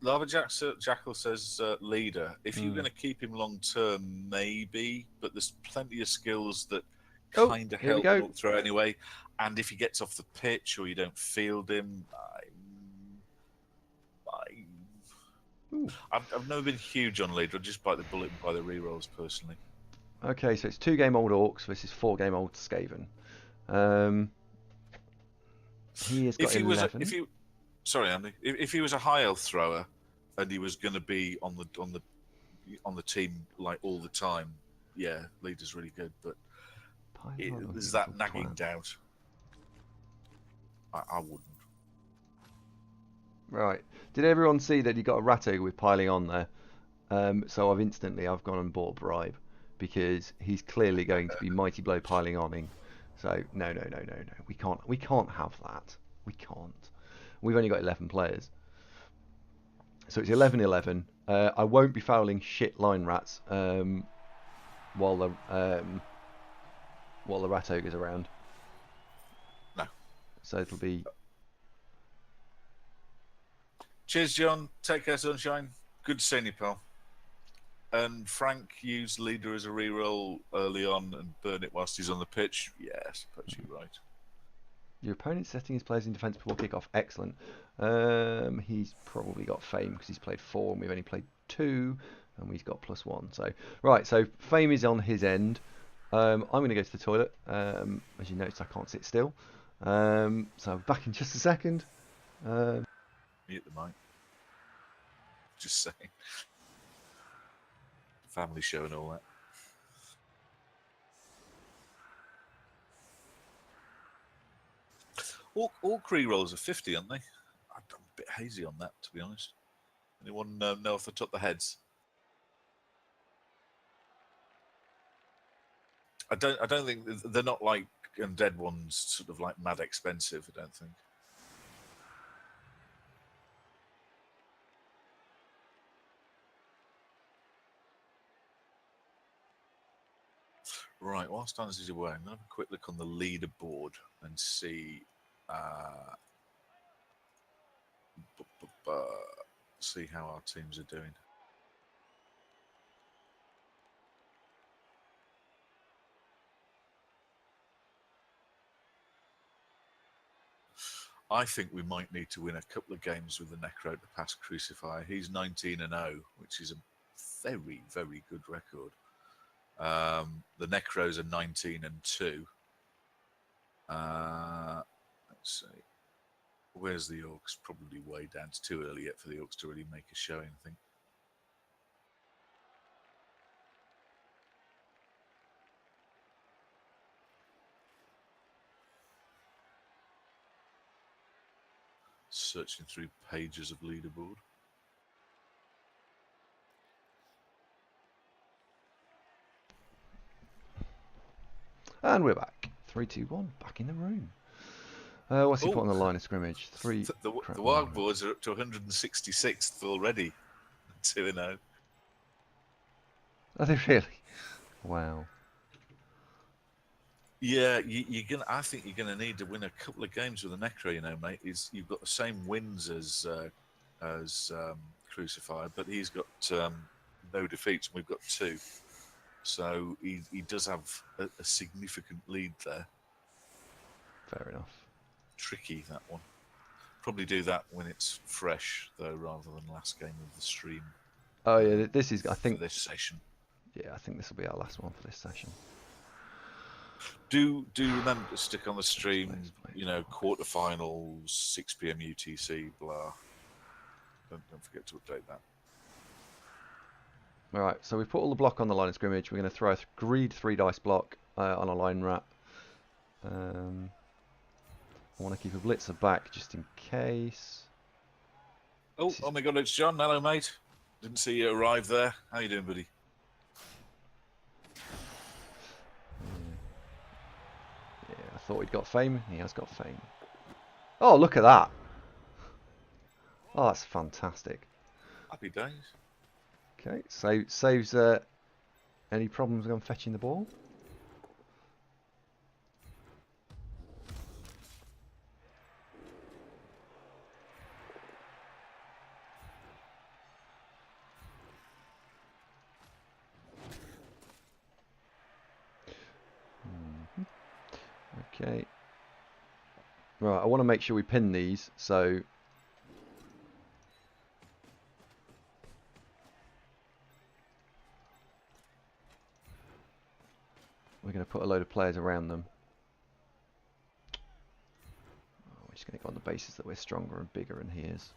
Lava Jackal says leader. If you're going to keep him long term, maybe, but there's plenty of skills that Oh, kind of here we help go. walk through anyway. And if he gets off the pitch or you don't field him, I've never been huge on leader. I just bite the bullet and buy the rerolls personally. Okay, so it's 2-game-old Orcs versus 4-game-old Skaven. He has got If he was, 11. sorry, Andy, if he was a high health thrower and he was going to be on the team like all the time, yeah, leader's really good. But there's that nagging doubt. I wouldn't. Right. Did everyone see that he got a Ratto with piling on there? So I've gone and bought a bribe because he's clearly going to be mighty blow piling on. So no. We can't have that. We can't. We've only got 11 players. So it's 11-11. I won't be fouling shit line rats while the rat ogre's around. No. So it'll be. Cheers, John. Take care, sunshine. Good seeing you, pal. And Frank used leader as a reroll early on and burn it whilst he's on the pitch. Yeah, I suppose you're right. Your opponent's setting his players in defence before kickoff. Excellent. He's probably got fame because he's played 4 and we've only played 2, and we've got +1. So right, so fame is on his end. I'm going to go to the toilet. As you notice, I can't sit still. So I'll be back in just a second. Mute the mic. Just saying. Family show and all that. All rerolls are 50, aren't they? I'm a bit hazy on that, to be honest. Anyone know off the top of their heads? I don't think they're not like undead ones, sort of like mad expensive. I don't think. Right, whilst Dan's is away, I'm going to have a quick look on the leaderboard and see see how our teams are doing. I think we might need to win a couple of games with the Necro to pass Crucifier. He's 19-0, which is a very, very good record. The Necros are 19-2. Let's see. Where's the Orcs? Probably way down. It's too early yet for the Orcs to really make a showing, I think. Searching through pages of leaderboard. And we're back. 3, 2, 1. Back in the room. What's he put on the line of scrimmage? 3. The Waaaargh boards are up to 166th already. 2-0. Are they really? Wow. Yeah, I think you're gonna need to win a couple of games with the Necro. You know, mate. You've got the same wins as Crucified, but he's got no defeats, and we've got 2. So he does have a significant lead there. Fair enough. Tricky, that one. Probably do that when it's fresh, though, rather than last game of the stream. Oh yeah, this is. I think for this session. Yeah, I think this will be our last one for this session. Do remember to stick on the stream. You know, quarterfinals, 6 p.m. UTC. Blah. Don't forget to update that. All right, so we've put all the block on the line of scrimmage. We're going to throw a greed 3 dice block on a line rat. I want to keep a blitzer back just in case. Oh my God, it's John. Hello, mate. Didn't see you arrive there. How you doing, buddy? Yeah, I thought he'd got fame. He has got fame. Oh, look at that. Oh, that's fantastic. Happy days. Okay, so saves any problems on fetching the ball. Okay. Right, I want to make sure we pin these, so... We're going to put a load of players around them. Oh, we're just going to go on the basis that we're stronger and bigger than he is.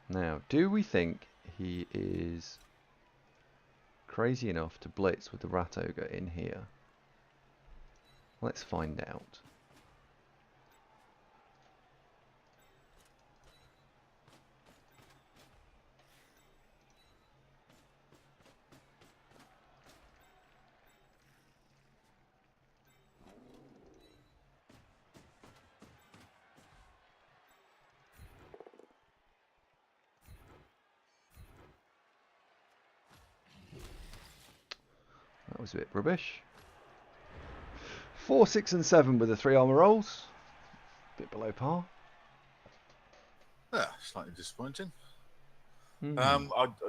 Now, do we think he is crazy enough to blitz with the Rat Ogre in here? Let's find out. That was a bit rubbish. 4, 6 and 7 with the 3 armor rolls. Bit below par. Yeah, slightly disappointing. Hmm.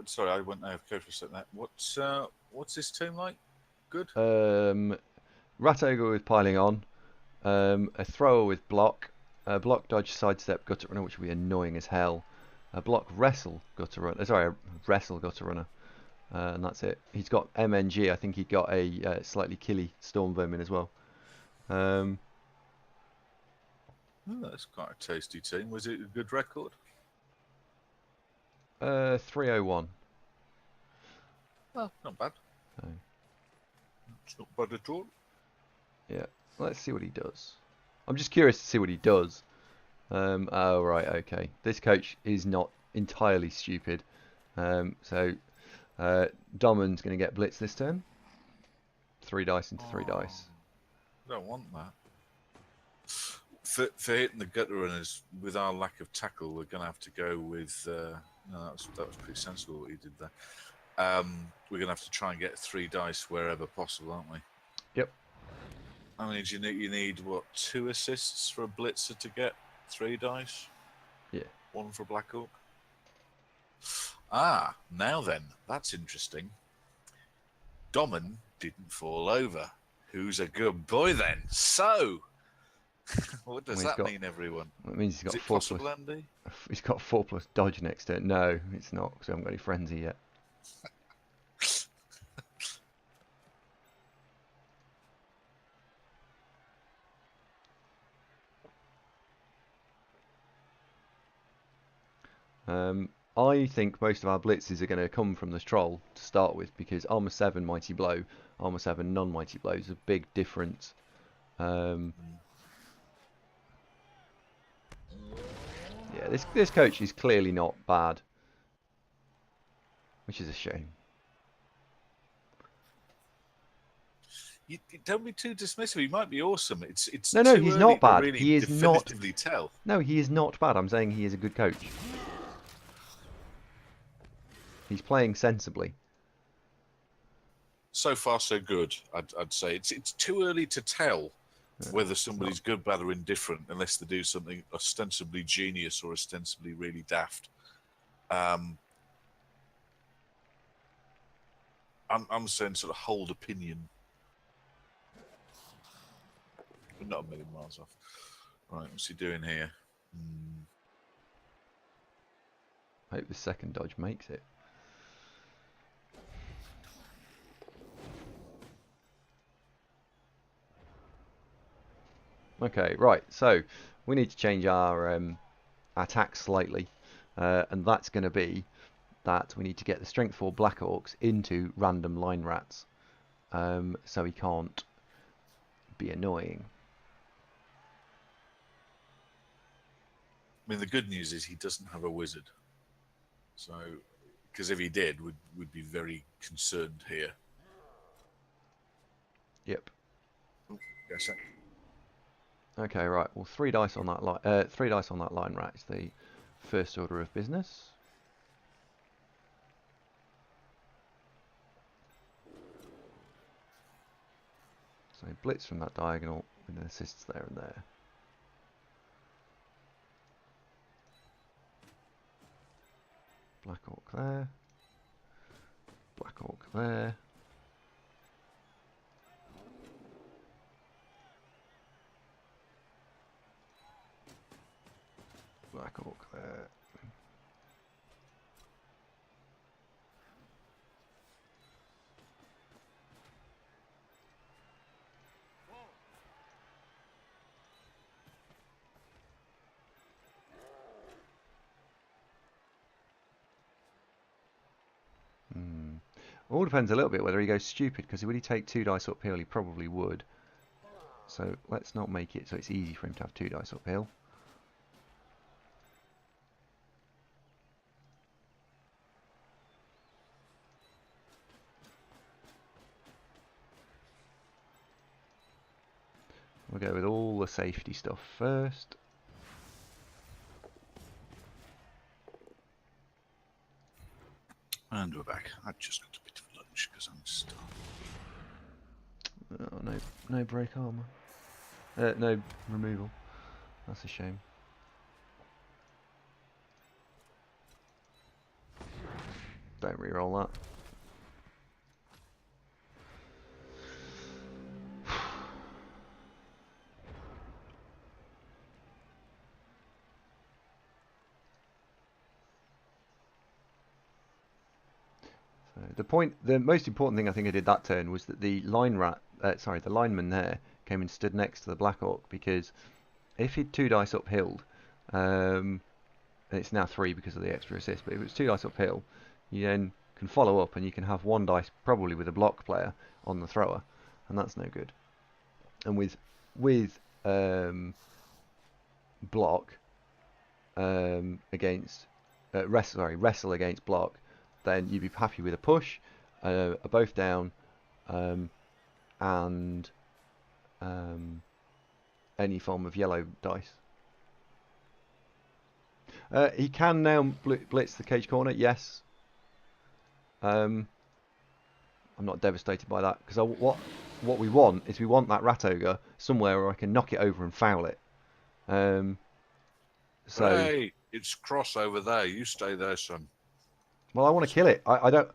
Sorry, I went AFK for a second there. What's this team like? Good? Rat Ogre with piling on. A thrower with block. Block, dodge, sidestep, gutter runner, which will be annoying as hell. A block, wrestle, gutter runner. Sorry, a wrestle, gutter runner. And that's it. He's got MNG. I think he got a slightly killy storm vermin as well. Oh, that's quite a tasty team. Was it a good record? 301. Oh, not bad. So, It's not bad at all. yeah, let's see what he does. I'm just curious to see what he does. Oh, right, okay. This coach is not entirely stupid. So, Domin's going to get blitz this turn. 3 dice into 3 dice. I don't want that. For hitting the gutter runners, with our lack of tackle, we're going to have to go with... no, that was pretty sensible what you did there. We're going to have to try and get 3 dice wherever possible, aren't we? Yep. I mean, you need, what, 2 assists for a blitzer to get 3 dice? Yeah. 1 for Black Orc? Ah, now then, that's interesting. Domin didn't fall over. Who's a good boy then? So, what does that mean, everyone? It means he's got Is it 4 possible, plus. Andy? He's got 4 plus dodge next turn. No, it's not, because I haven't got any frenzy yet. I think most of our blitzes are going to come from the troll to start with, because armor 7 mighty blow, armor 7 non-mighty blow is a big difference. Yeah, this coach is clearly not bad, which is a shame. You don't be too dismissive. He might be awesome. It's No, too he's early not bad. to really He is not. definitively tell. No, he is not bad. I'm saying he is a good coach. He's playing sensibly. So far, so good. I'd say it's too early to tell whether somebody's good, bad, or indifferent unless they do something ostensibly genius or ostensibly really daft. I'm saying sort of hold opinion. We're not a million miles off. Right, what's he doing here? I hope the second dodge makes it. Okay, right, so we need to change our attack slightly, and that's going to be that we need to get the strength 4 Black Orcs into random line rats, so he can't be annoying. I mean, the good news is he doesn't have a wizard. So, because if he did, we'd be very concerned here. Yep. Oh, yes, sir. Okay, right. Well, 3 dice on that line. 3 dice on that line rat is the first order of business. So blitz from that diagonal with an assists there and there. Black Orc there. Black Orc there. Black Orc there. All depends a little bit whether he goes stupid, because would he take 2 dice uphill? He probably would. So let's not make it so it's easy for him to have 2 dice uphill. We'll go with all the safety stuff first. And we're back. I just got a bit of lunch because I'm starving. Oh, no break armor. No removal. That's a shame. Don't re-roll that. The most important thing I think I did that turn was that the the lineman there came and stood next to the Black Orc, because if he'd 2 dice uphill, and it's now 3 because of the extra assist, but if it was 2 dice uphill, you then can follow up and you can have 1 dice probably with a block player on the thrower, and that's no good. And with block against wrestle against block, then you'd be happy with a push, a both down, and any form of yellow dice. He can now blitz the cage corner, yes. I'm not devastated by that, because what we want is we want that Rat Ogre somewhere where I can knock it over and foul it. So hey, it's cross over there. You stay there, son. Well, I want to kill it. I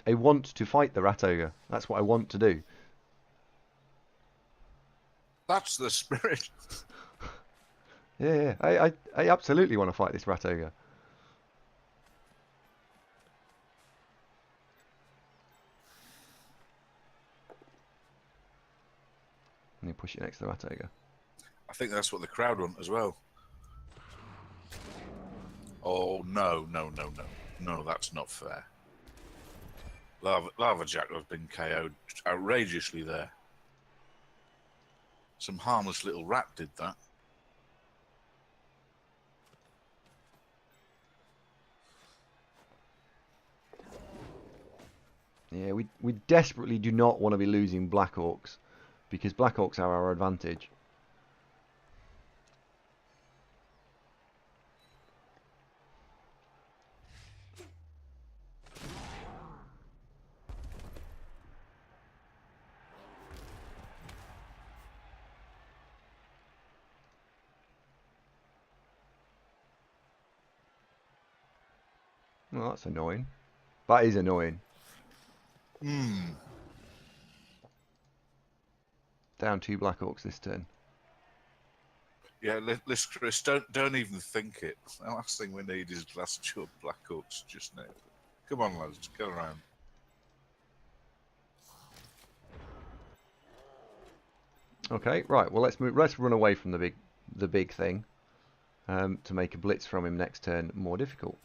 want to fight the Rat Ogre. That's what I want to do. That's the spirit. Yeah. I absolutely want to fight this Rat Ogre. And you push it next to the Rat Ogre. I think that's what the crowd want as well. Oh, no, that's not fair. Lava Jack has been KO'd outrageously there. Some harmless little rat did that. Yeah, we desperately do not want to be losing Black Orcs, because Black Orcs are our advantage. Well, that's annoying. That is annoying. Down 2 Black Orcs this turn. Yeah, listen, Chris, don't even think it. The last thing we need is last 2 Black Orcs just now. Come on, lads, go around. Okay, right. Well, let's run away from the big thing, to make a blitz from him next turn more difficult.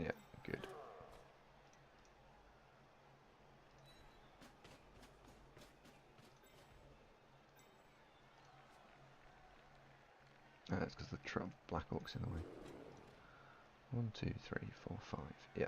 Yeah, good. That's because the Black Orc's in the way. 1, 2, 3, 4, 5. Yeah.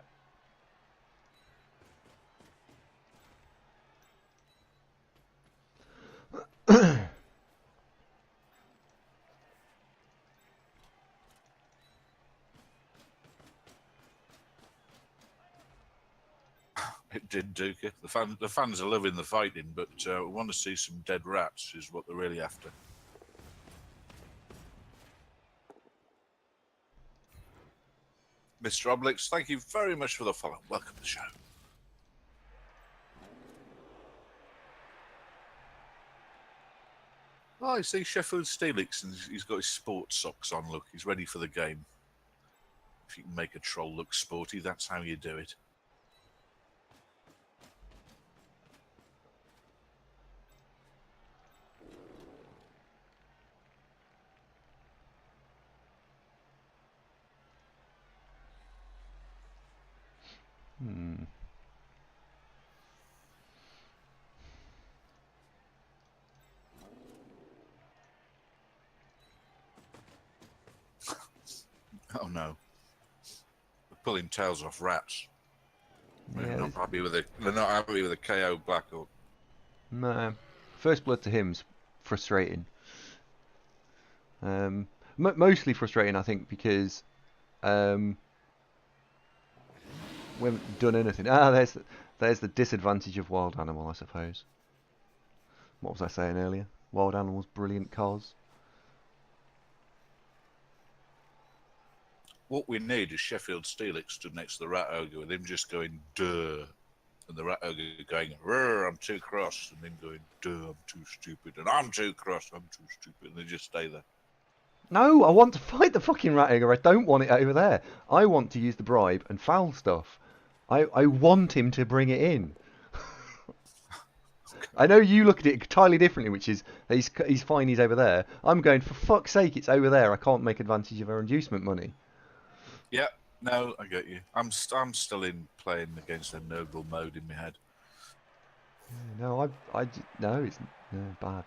It did, Duka. The fans are loving the fighting, but we want to see some dead rats is what they're really after. Mr. Oblix, thank you very much for the follow. Welcome to the show. Oh, I see Sheffield Steelix, and he's got his sports socks on. Look, he's ready for the game. If you can make a troll look sporty, that's how you do it. Oh no. They're pulling tails off rats. Yeah, they're not happy with a KO Black Orc. No. First blood to him's frustrating. Mostly frustrating, I think, because we haven't done anything. There's the disadvantage of wild animal, I suppose. What was I saying earlier? Wild animal's brilliant cause. What we need is Sheffield Steelix stood next to the Rat Ogre with him just going, duh. And the Rat Ogre going, rrr, I'm too cross. And then going, duh, I'm too stupid. And I'm too cross, I'm too stupid. And they just stay there. No, I want to fight the fucking Rat Ogre. I don't want it over there. I want to use the bribe and foul stuff. I want him to bring it in. I know you look at it entirely differently, which is he's fine, he's over there. I'm going, for fuck's sake, it's over there. I can't make advantage of our inducement money. Yeah, no, I get you. I'm still in playing against a noble mode in my head. No, no, it's no, bad.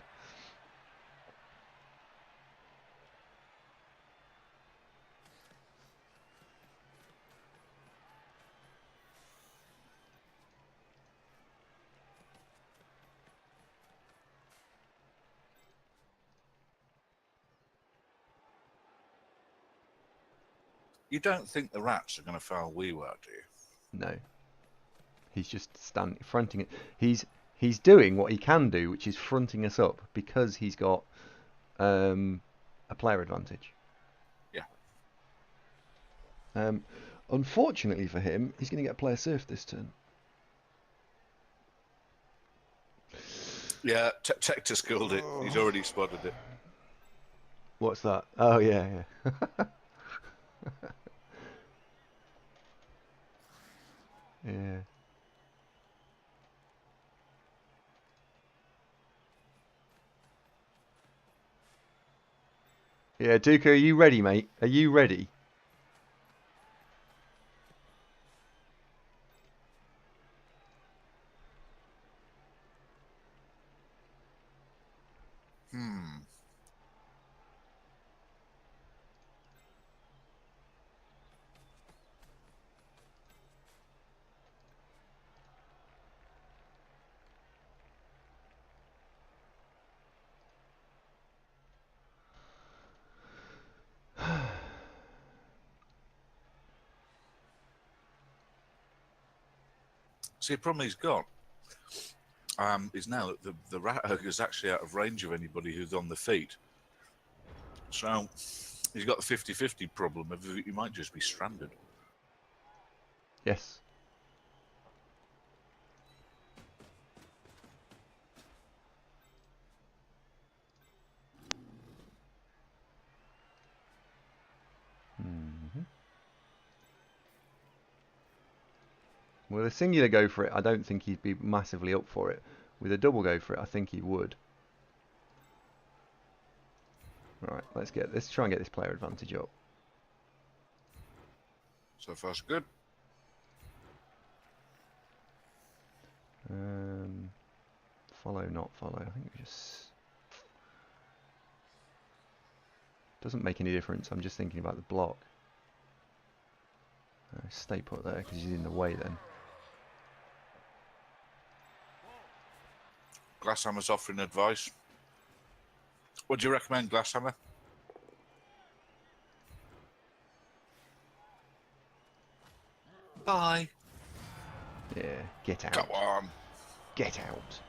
You don't think the rats are going to foul Waaaargh, do you? No. He's just fronting it. He's doing what he can do, which is fronting us up because he's got a player advantage. Yeah. Unfortunately for him, he's going to get a player surf this turn. Yeah, Tectus killed it. He's already spotted it. What's that? Oh, yeah. Yeah. Yeah, Duke, are you ready, mate? Are you ready? See, the problem he's got is now that the Rat Ogre is actually out of range of anybody who's on the feet. So he's got the 50-50 problem of he might just be stranded. Yes. With a singular go for it, I don't think he'd be massively up for it. With a double go for it, I think he would. Alright, let's try and get this player advantage up. So far, so good. Follow, not follow. I think we just... Doesn't make any difference. I'm just thinking about the block. Stay put there because he's in the way then. Glasshammer's offering advice. What do you recommend, Glasshammer? Bye. Yeah, get out. Come on. Get out.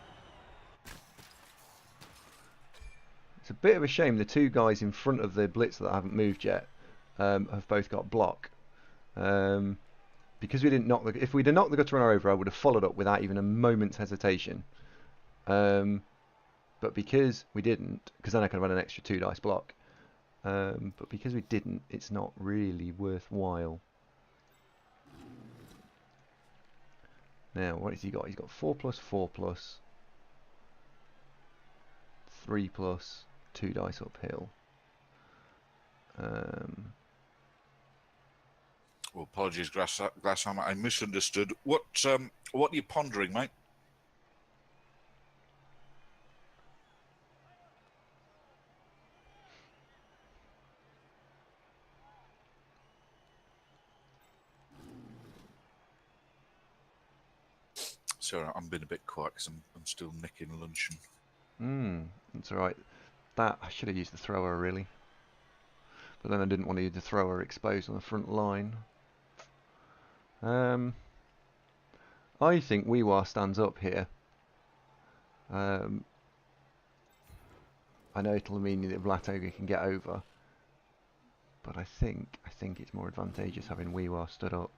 It's a bit of a shame the two guys in front of the blitz that haven't moved yet have both got block. Because we didn't knock the... If we'd have knocked the gutter runner over, I would have followed up without even a moment's hesitation. But because we didn't, because then I could have had an extra 2 dice block. But because we didn't, it's not really worthwhile. Now, what has he got? He's got 4+, 4+, 3+, 2 dice uphill. Well, apologies, Glasshammer. I misunderstood. What are you pondering, mate? Sorry, I'm being a bit quiet because I'm still nicking luncheon. That's alright. That, I should have used the thrower, really. But then I didn't want to use the thrower exposed on the front line. I think Waaaargh stands up here. I know it'll mean that Waaaargh can get over. But I think it's more advantageous having Waaaargh stood up.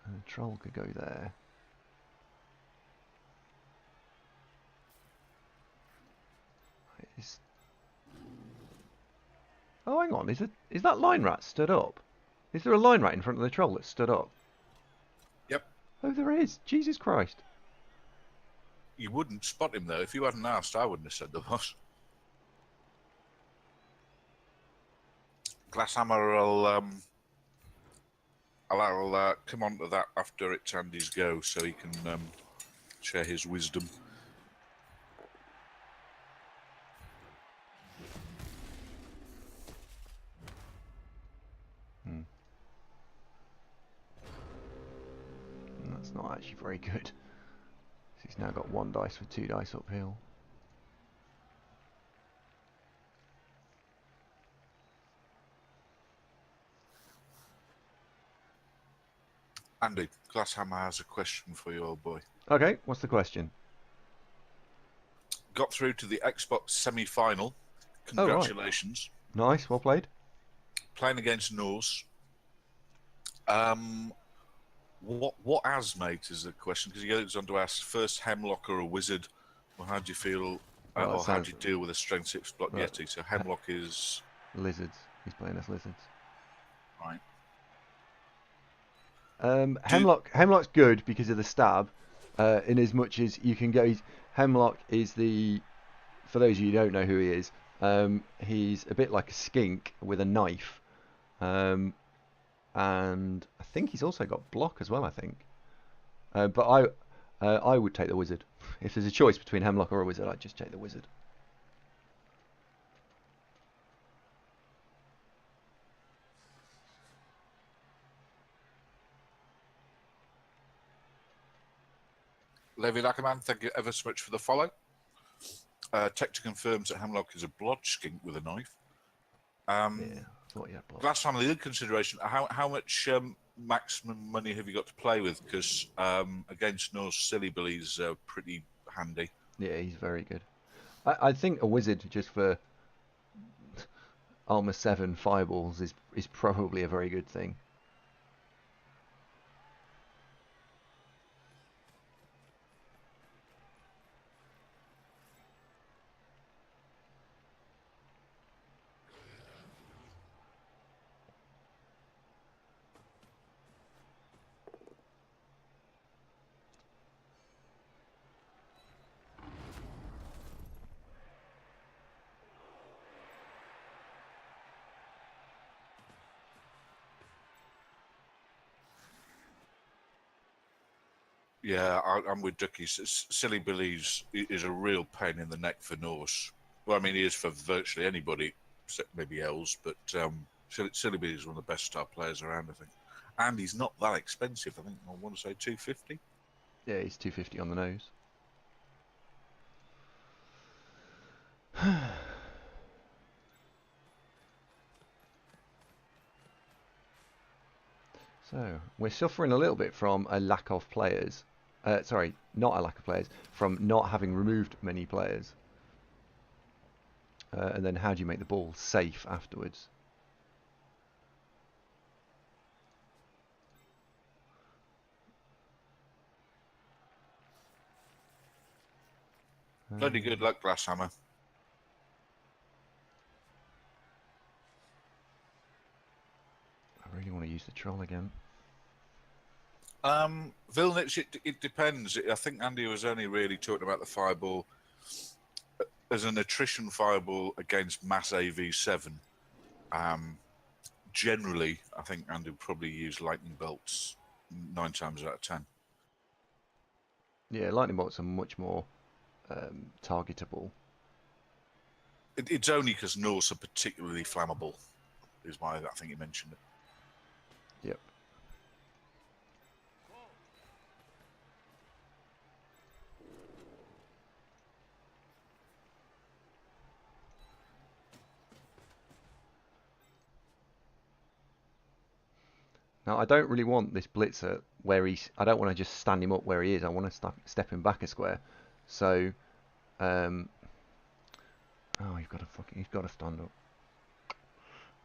And the troll could go there. Oh, hang on. Is that line rat stood up? Is there a line rat in front of the troll that's stood up? Yep. Oh, there is. Jesus Christ. You wouldn't spot him, though. If you hadn't asked, I wouldn't have said there was. Glasshammer I'll come on to that after it's Andy's go, so he can share his wisdom. That's not actually very good. So he's now got 1 dice with 2 dice uphill. Andy, Glasshammer has a question for you, old boy. Okay, what's the question? Got through to the Xbox semi-final. Congratulations. Oh, right. Nice, well played. Playing against Norse. What as, mate, is the question? Because he goes on to ask, first Hemlock or a Wizard? Or how do you feel, or how do you deal with a Strength 6 block Yeti? So Hemlock is... Lizards. He's playing as Lizards. Right. Hemlock's good because of the stab, in as much as you can go. Hemlock is the, for those of you who don't know who he is, he's a bit like a skink with a knife, and I think he's also got block as well. I think, but I would take the Wizard. If there's a choice between Hemlock or a Wizard, I'd just take the Wizard. Levi Lackerman, thank you ever so much for the follow. Tector confirms that Hemlock is a blodge skink with a knife. Yeah, thought you had block. Last time, the other consideration, how much maximum money have you got to play with? Because against Norse, Silly Billy's pretty handy. Yeah, he's very good. I think a Wizard just for Armor 7 fireballs is probably a very good thing. Yeah, I'm with Ducky. Silly Billy's is a real pain in the neck for Norse. Well, I mean, he is for virtually anybody, except maybe elves, but Silly Billy is one of the best star players around, I think. And he's not that expensive. I think I want to say 250. Yeah, he's 250 on the nose. So, we're suffering a little bit from a lack of players. Sorry, not a lack of players, from not having removed many players. And then how do you make the ball safe afterwards? Bloody good luck, Glasshammer. I really want to use the troll again. Vilnich, it depends. I think Andy was only really talking about the fireball as an attrition fireball against mass AV7. Generally, I think Andy would probably use lightning bolts 9 times out of 10. Yeah, lightning bolts are much more targetable. It's only because Norse are particularly flammable, is why I think he mentioned it. Yep. Now, I don't really want this blitzer where he's... I don't want to just stand him up where he is. I want to step him back a square. So, oh, he's got to stand up.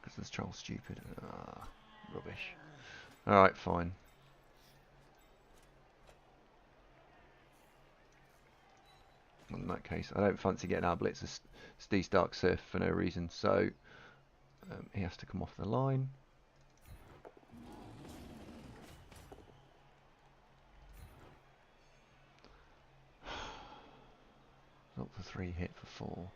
Because this troll's stupid. Ah, rubbish. Alright, fine. Well, in that case, I don't fancy getting our blitzer Steve Stark Surf for no reason. So, he has to come off the line. Up for 3, hit for 4.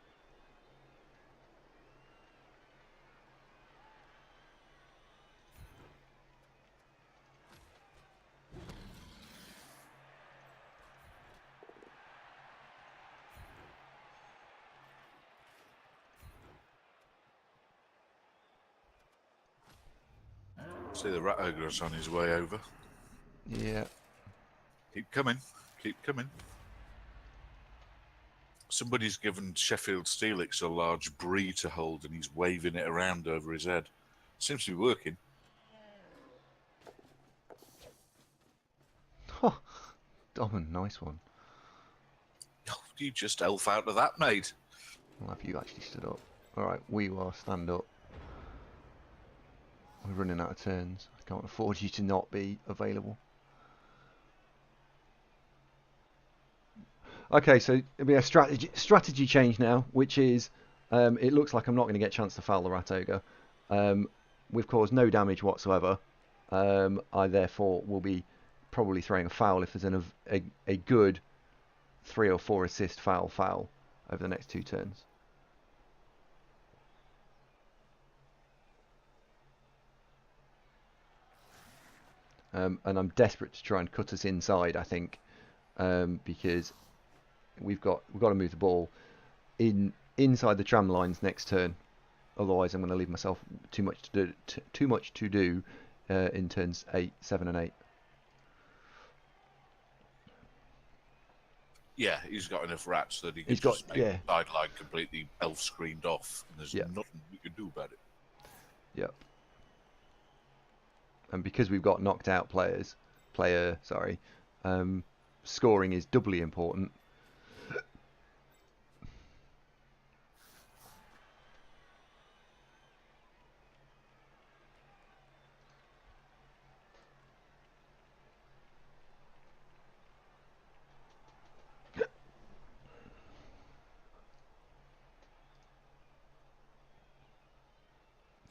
See the Waaaargh's on his way over. Yeah. Keep coming. Keep coming. Somebody's given Sheffield Steelix a large brie to hold and he's waving it around over his head. Seems to be working. Oh, Domin, nice one. Oh, you just elf out of that, mate. Well, have you actually stood up? Alright, Waaaargh, stand up. We're running out of turns. I can't afford you to not be available. Okay, so it'll be a strategy change now, which is it looks like I'm not going to get a chance to foul the Waaaargh. We've caused no damage whatsoever. I therefore will be probably throwing a foul if there's a good 3 or 4 assist foul over the next 2 turns. And I'm desperate to try and cut us inside, I think, because we've got to move the ball inside the tram lines next turn. Otherwise, I'm going to leave myself too much to do in turns 8, 7, and 8. Yeah, he's got enough rats that he can just make the sideline completely elf screened off, and there's nothing we can do about it. Yep. And because we've got knocked out scoring is doubly important.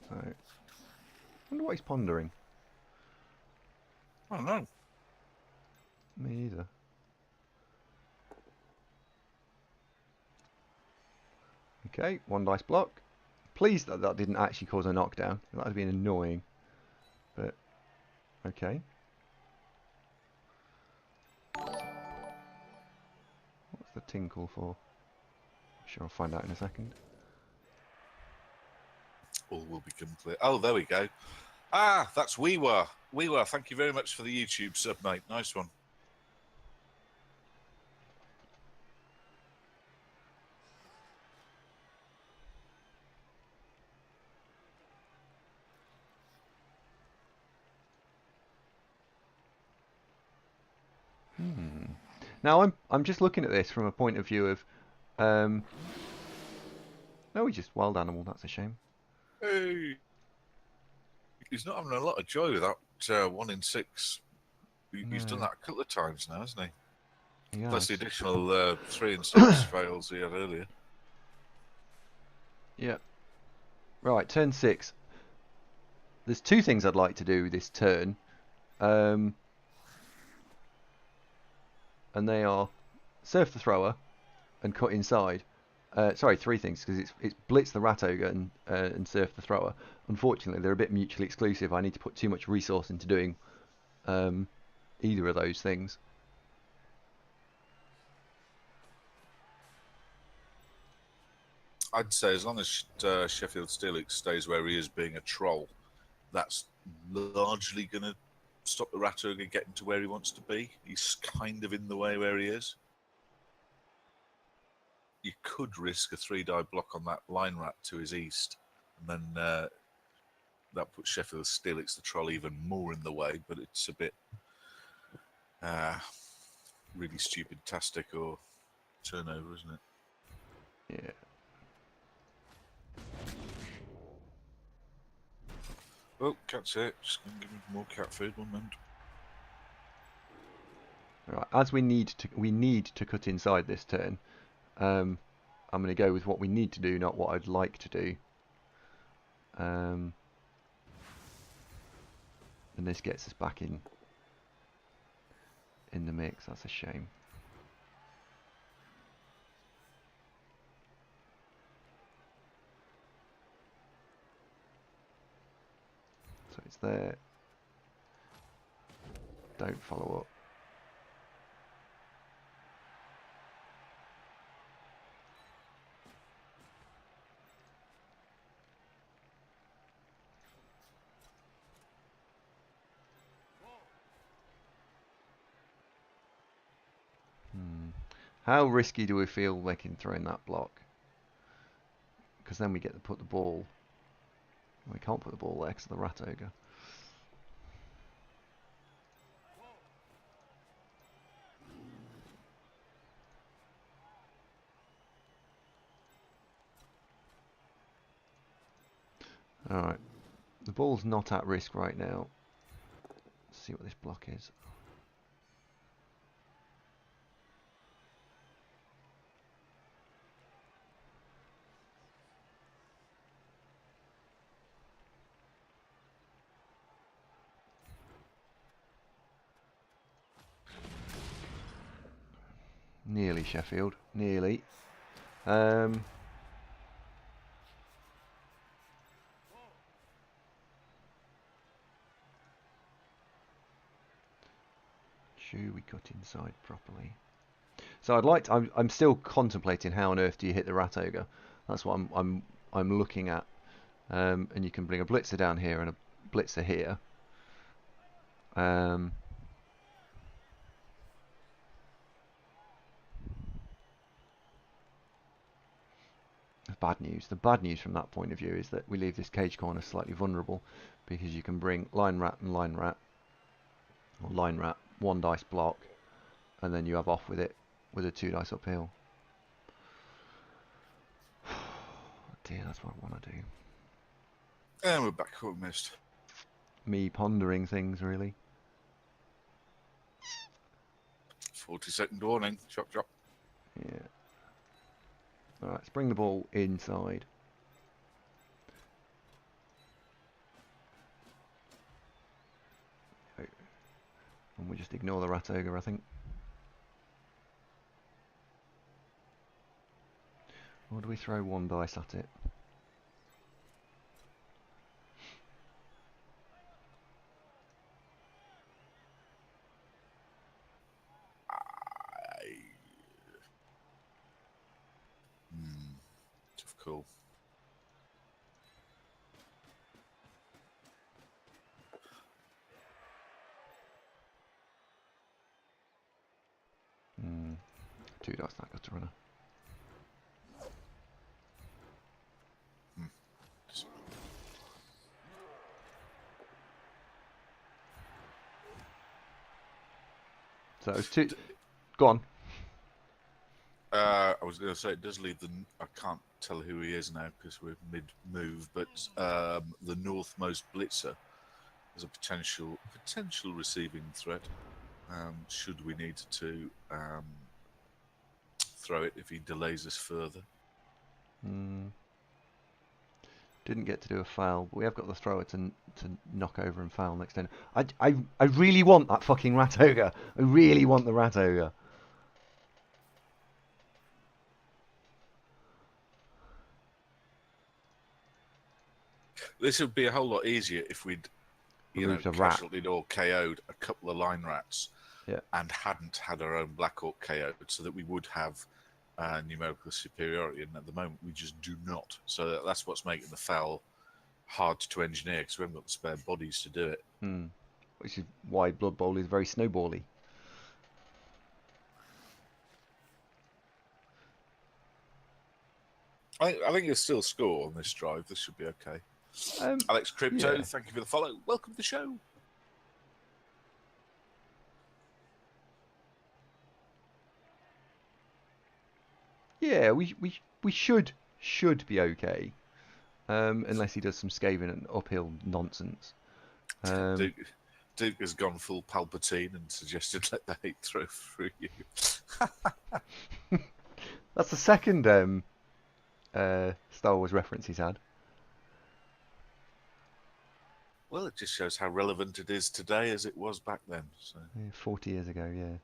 So, I wonder what he's pondering. I don't know. Me either. Okay, 1 dice block. Pleased that didn't actually cause a knockdown. That would have been annoying. But, okay. What's the tinkle for? I'm sure I'll find out in a second. All will become clear. Oh, there we go. Ah, that's Waaaargh. Waaaargh, thank you very much for the YouTube sub, mate. Nice one. Now I'm just looking at this from a point of view of, no, he's just wild animal. That's a shame. Hey, he's not having a lot of joy with that 1 in 6. He's done that a couple of times now, hasn't he? Yeah. Plus the additional 3 in 6 fails he had earlier. Yeah. Right, turn 6. There's 2 things I'd like to do this turn. And they are surf the thrower and cut inside. Sorry, 3 things, because it's blitz the rat ogre and surf the thrower. Unfortunately, they're a bit mutually exclusive. I need to put too much resource into doing either of those things. I'd say as long as Sheffield Steelix stays where he is being a troll, that's largely going to stop the rat ogre getting to where he wants to be. He's kind of in the way where he is. You could risk a 3-die block on that line rat to his east, and then that puts Sheffield Steelix the troll even more in the way, but it's a bit really stupid-tastic or turnover, isn't it? Yeah. Oh, cat's it. Just going to give him more cat food, one moment. Right, as we need to cut inside this turn. I'm going to go with what we need to do, not what I'd like to do. And this gets us back in the mix. That's a shame. So it's there. Don't follow up. How risky do we feel making throwing that block? Because then we get to put the ball. We can't put the ball there because of the rat ogre. Alright. The ball's not at risk right now. Let's see what this block is. Nearly, Sheffield. Nearly. Should we cut inside properly? So I'd like to, I'm still contemplating how on earth do you hit the rat ogre. That's what I'm looking at. And you can bring a blitzer down here and a blitzer here. Bad news. The bad news from that point of view is that we leave this cage corner slightly vulnerable because you can bring line rat and line rat, or line rat, 1 dice block, and then you have off with it with a 2 dice uphill. Oh dear, that's what I want to do. And we're back what we missed. Me pondering things, really. 40-second warning. Chop, chop. Yeah. Alright, let's bring the ball inside. And we just ignore the rat ogre, I think. Or do we throw 1 dice at it? Tough call. Hmm. 2 dice that gutter runner. So it's two. Go on. I was going to say it does leave the. I can't tell who he is now because we're mid-move, but the northmost blitzer is a potential receiving threat. Should we need to throw it if he delays us further? Didn't get to do a foul, but we have got the thrower to knock over and foul next turn. I really want that fucking rat ogre. I really want the rat ogre. This would be a whole lot easier if we'd, casualtied or KO'd a couple of line rats, and hadn't had our own Black Orc KO'd, so that we would have numerical superiority. And at the moment, we just do not. So that's what's making the foul hard to engineer because we haven't got the spare bodies to do it. Which is why Blood Bowl is very snowbally. I think you'll still score on this drive. This should be okay. Alex Crypto, thank you for the follow. Welcome to the show. Yeah, we should be okay, unless he does some Skaven and uphill nonsense. Duke has gone full Palpatine and suggested let the hate throw through you. That's the second Star Wars reference he's had. Well, it just shows how relevant it is today as it was back then. So. Yeah, 40 years ago, yeah.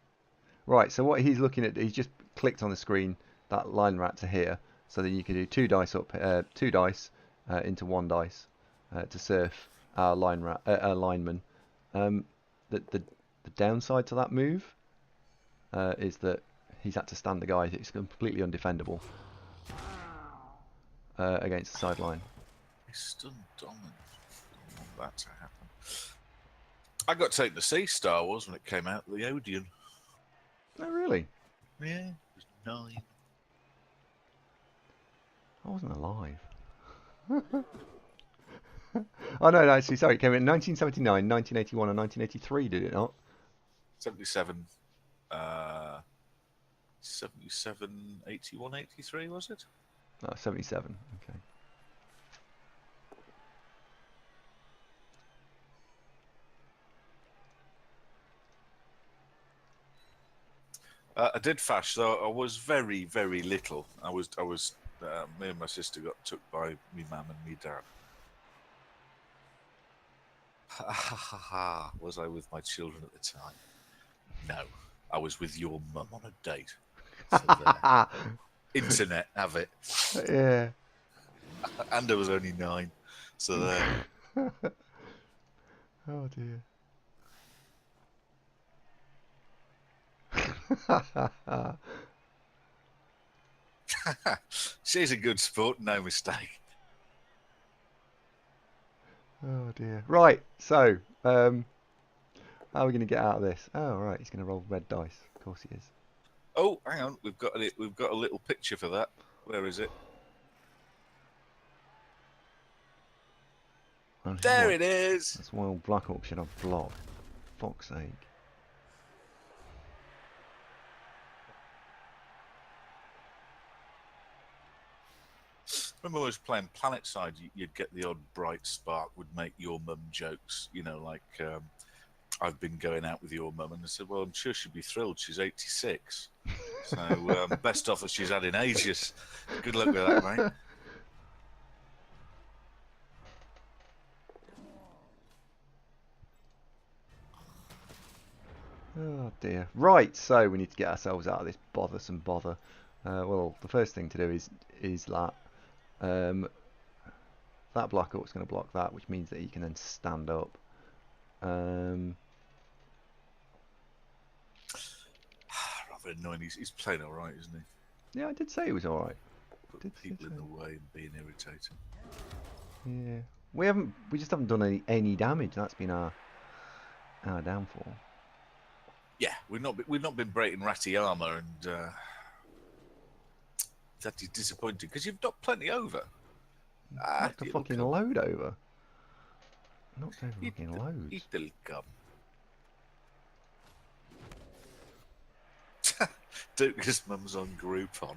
Right, so what he's looking at, he's just clicked on the screen that line rat to here, so then you can do two dice into one dice to surf our lineman. The downside to that move is that he's had to stand the guy. It's completely undefendable against the sideline. He's stunned dominant. I don't want that to happen. I got taken to see Star Wars when it came out, the Odeon. Oh, really? Yeah, it was 9. I wasn't alive. Oh, no, actually, sorry, it came in 1979, 1981 and 1983, did it not? 77, 81, 83, was it? Oh, 77, okay. I did fash, though I was very, very little. Me and my sister got took by me mum and me dad. Was I with my children at the time? No, I was with your mum on a date. So internet, have it. Yeah. And I was only 9, so there. Oh dear. She's a good sport, no mistake. Oh dear. Right, so how are we going to get out of this? Oh right, he's going to roll red dice. Of course he is. Oh, hang on, we've got a little picture for that. Where is it? There it is. That's why all Black Orcs should have block. Fuck's sake. Remember when I was playing Planetside, you'd get the odd bright spark would make your mum jokes, like I've been going out with your mum, and I said, well, I'm sure she'd be thrilled. She's 86. So best offer she's had in ages. Good luck with that, mate. Oh dear. Right, so we need to get ourselves out of this bothersome bother. Well, the first thing to do is that that Black Orc's going to block that, which means that he can then stand up. Rather annoying. He's playing all right, isn't he? Yeah, I did say he was all right. Putting people in the way and being irritating. Yeah, we just haven't done any damage. That's been our downfall. Yeah, we've not been breaking ratty armor, and that is disappointing because you've knocked plenty over. Knocked a fucking load over. Knocked over fucking loads. It'll come. Duke's mum's on Groupon.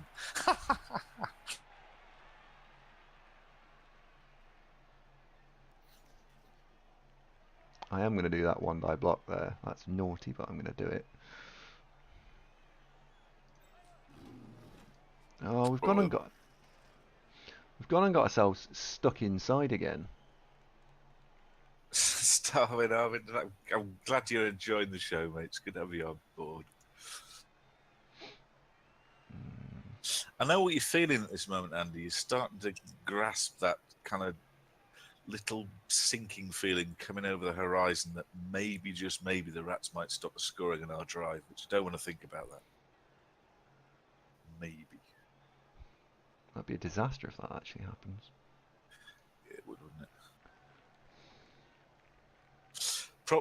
I am going to do that 1 die block there. That's naughty, but I'm going to do it. Oh, we've gone and got ourselves stuck inside again. Starving, Arvin. I'm glad you're enjoying the show, mate. It's good to have you on board. I know what you're feeling at this moment, Andy. You're starting to grasp that kind of little sinking feeling coming over the horizon that maybe, just maybe, the Rats might stop scoring in our drive, which you don't want to think about that. Maybe. That'd be a disaster if that actually happens. It would, wouldn't it?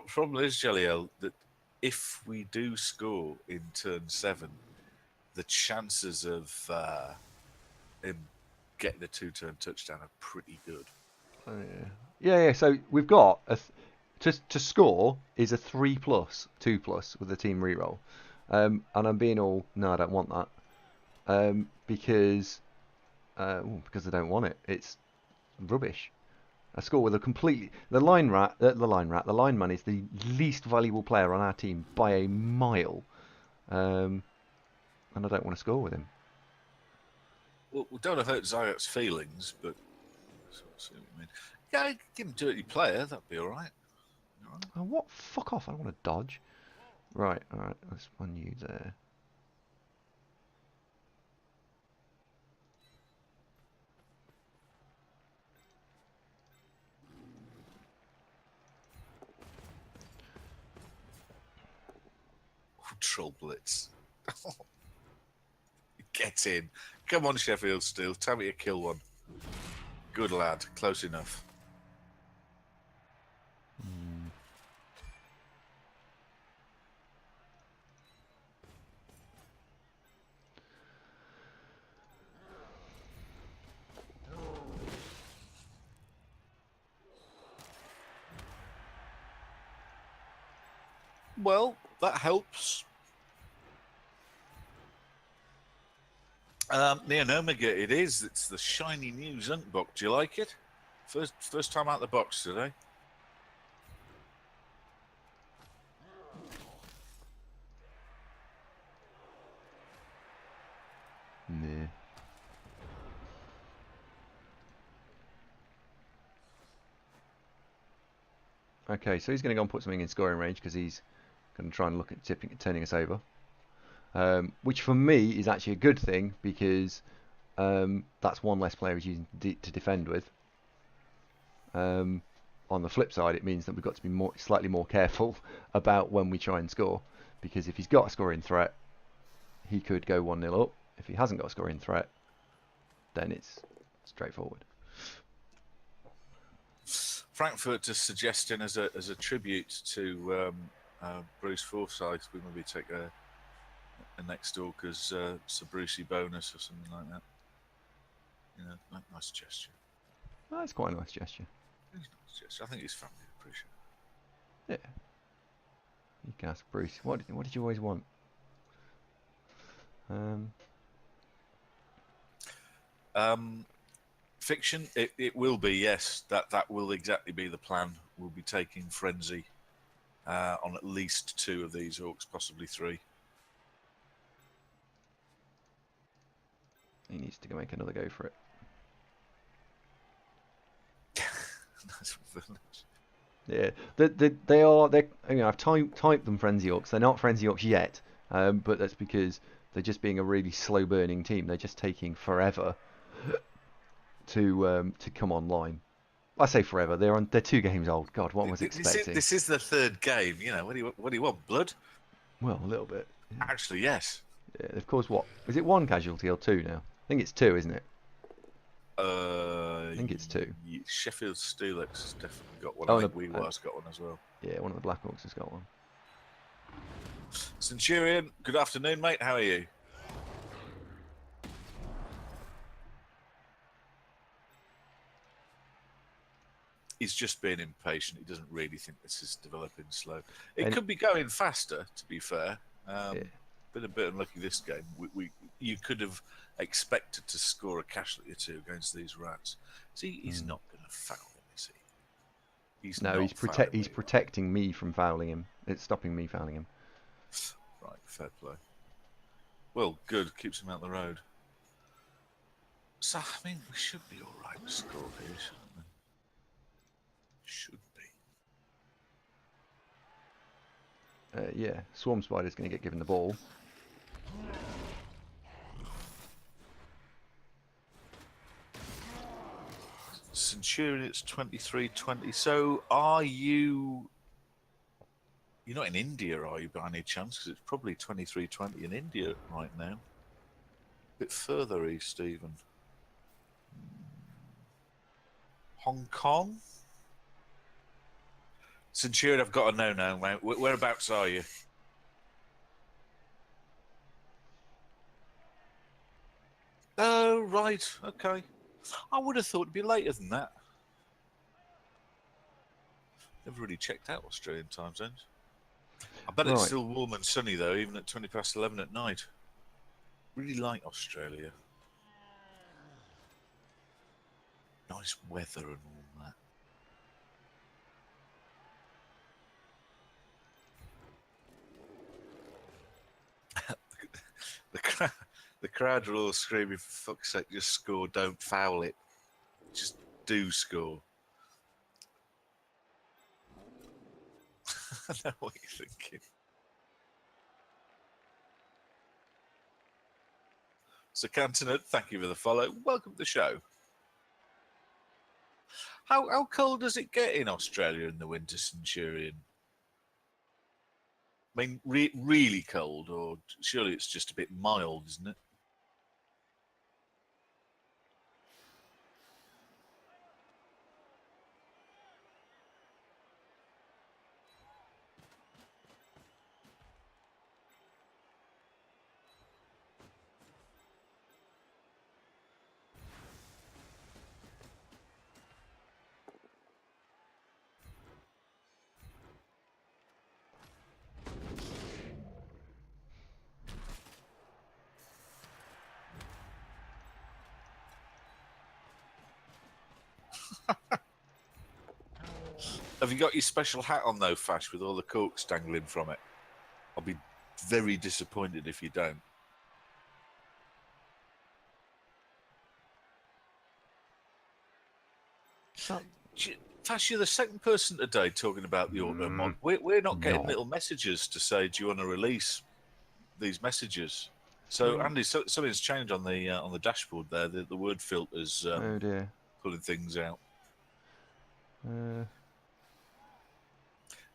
Problem is, Jelliel, that if we do score in turn 7, the chances of him getting a 2-turn touchdown are pretty good. Oh, yeah. So we've got to score is a 3+, 2+ with the team reroll, and I'm being all no, I don't want that, because I don't want it. It's rubbish. A score with a completely the lineman is the least valuable player on our team by a mile, and I don't want to score with him. Well, we don't hurt Zayat's feelings, but I see what you mean. Yeah, give him dirty player. That'd be all right. Oh, what? Fuck off! I don't want to dodge. Right. All right. Let's run you there. Troll blitz. Get in. Come on, Sheffield Steel. Tell me you kill one. Good lad. Close enough. Well, that helps. Neonomega, it is. It's the shiny new Zuntbox. Do you like it? First time out the box today. Nah. Okay, so he's going to go and put something in scoring range because he's going to try and look at turning us over. Which for me is actually a good thing because that's one less player he's using to defend with. On the flip side, it means that we've got to be slightly more careful about when we try and score, because if he's got a scoring threat, he could go 1-0 up. If he hasn't got a scoring threat, then it's straightforward. Frankfurt is suggesting as a tribute to Bruce Forsyth, we maybe take a next door because it's a Brucey bonus or something like that. You know, nice gesture. Oh, that's quite a nice gesture. It's a nice gesture. I think his family appreciate it. Yeah. You can ask Bruce. What did you always want? Fiction. It will be, yes. That will exactly be the plan. We'll be taking Frenzy on at least 2 of these Orcs, possibly 3. He needs to go make another go for it. Yeah, they are. I've typed them Frenzy Orcs. They're not Frenzy Orcs yet, but that's because they're just being a really slow burning team. They're just taking forever to come online. I say forever. They're 2 games old. God, what was I expecting? This is the 3rd game. You know, what do you want? Blood? Well, a little bit. Yeah. Actually, yes. Yeah, they've caused what? Is it 1 casualty or 2 now? I think it's 2, isn't it? I think it's 2. Sheffield Steelix has definitely got one. Oh, I think Waaaargh's got one as well. Yeah, one of the Black Orcs has got one. Centurion, good afternoon, mate. How are you? He's just being impatient. He doesn't really think this is developing slow. It could be going faster, to be fair. But been a bit unlucky this game. You could have expected to score a casualty or two against these rats. See, he's not going to foul him, is he? He's protecting me from fouling him. It's stopping me fouling him. Right, fair play. Well, good. Keeps him out the road. So, I mean, we should be all right to score here, shouldn't we? Should be. Yeah, Swarm Spider's going to get given the ball. Centurion, it's 23-20. So, are you... You're not in India, are you, by any chance? Because it's probably 23-20 in India right now. A bit further east, even. Hong Kong? Centurion, I've got to know now, mate. Whereabouts are you? Oh, right. Okay. I would have thought it'd be later than that. Never really checked out Australian time zones. I bet it's still warm and sunny, though, even at 20 past 11 at night. Really like Australia. Nice weather and all that. The crowd are all screaming, for fuck's sake, just score, don't foul it. Just do score. I know what you're thinking. So, Cantonet, thank you for the follow. Welcome to the show. How cold does it get in Australia in the winter, Centurion? I mean, really cold, or surely it's just a bit mild, isn't it? Have you got your special hat on, though, Fash, with all the corks dangling from it? I'll be very disappointed if you don't. Fash, you're the second person today talking about the auto mod. We're not getting little messages to say, do you want to release these messages? So, Andy, something's changed on the dashboard there. The word filter's oh dear, pulling things out.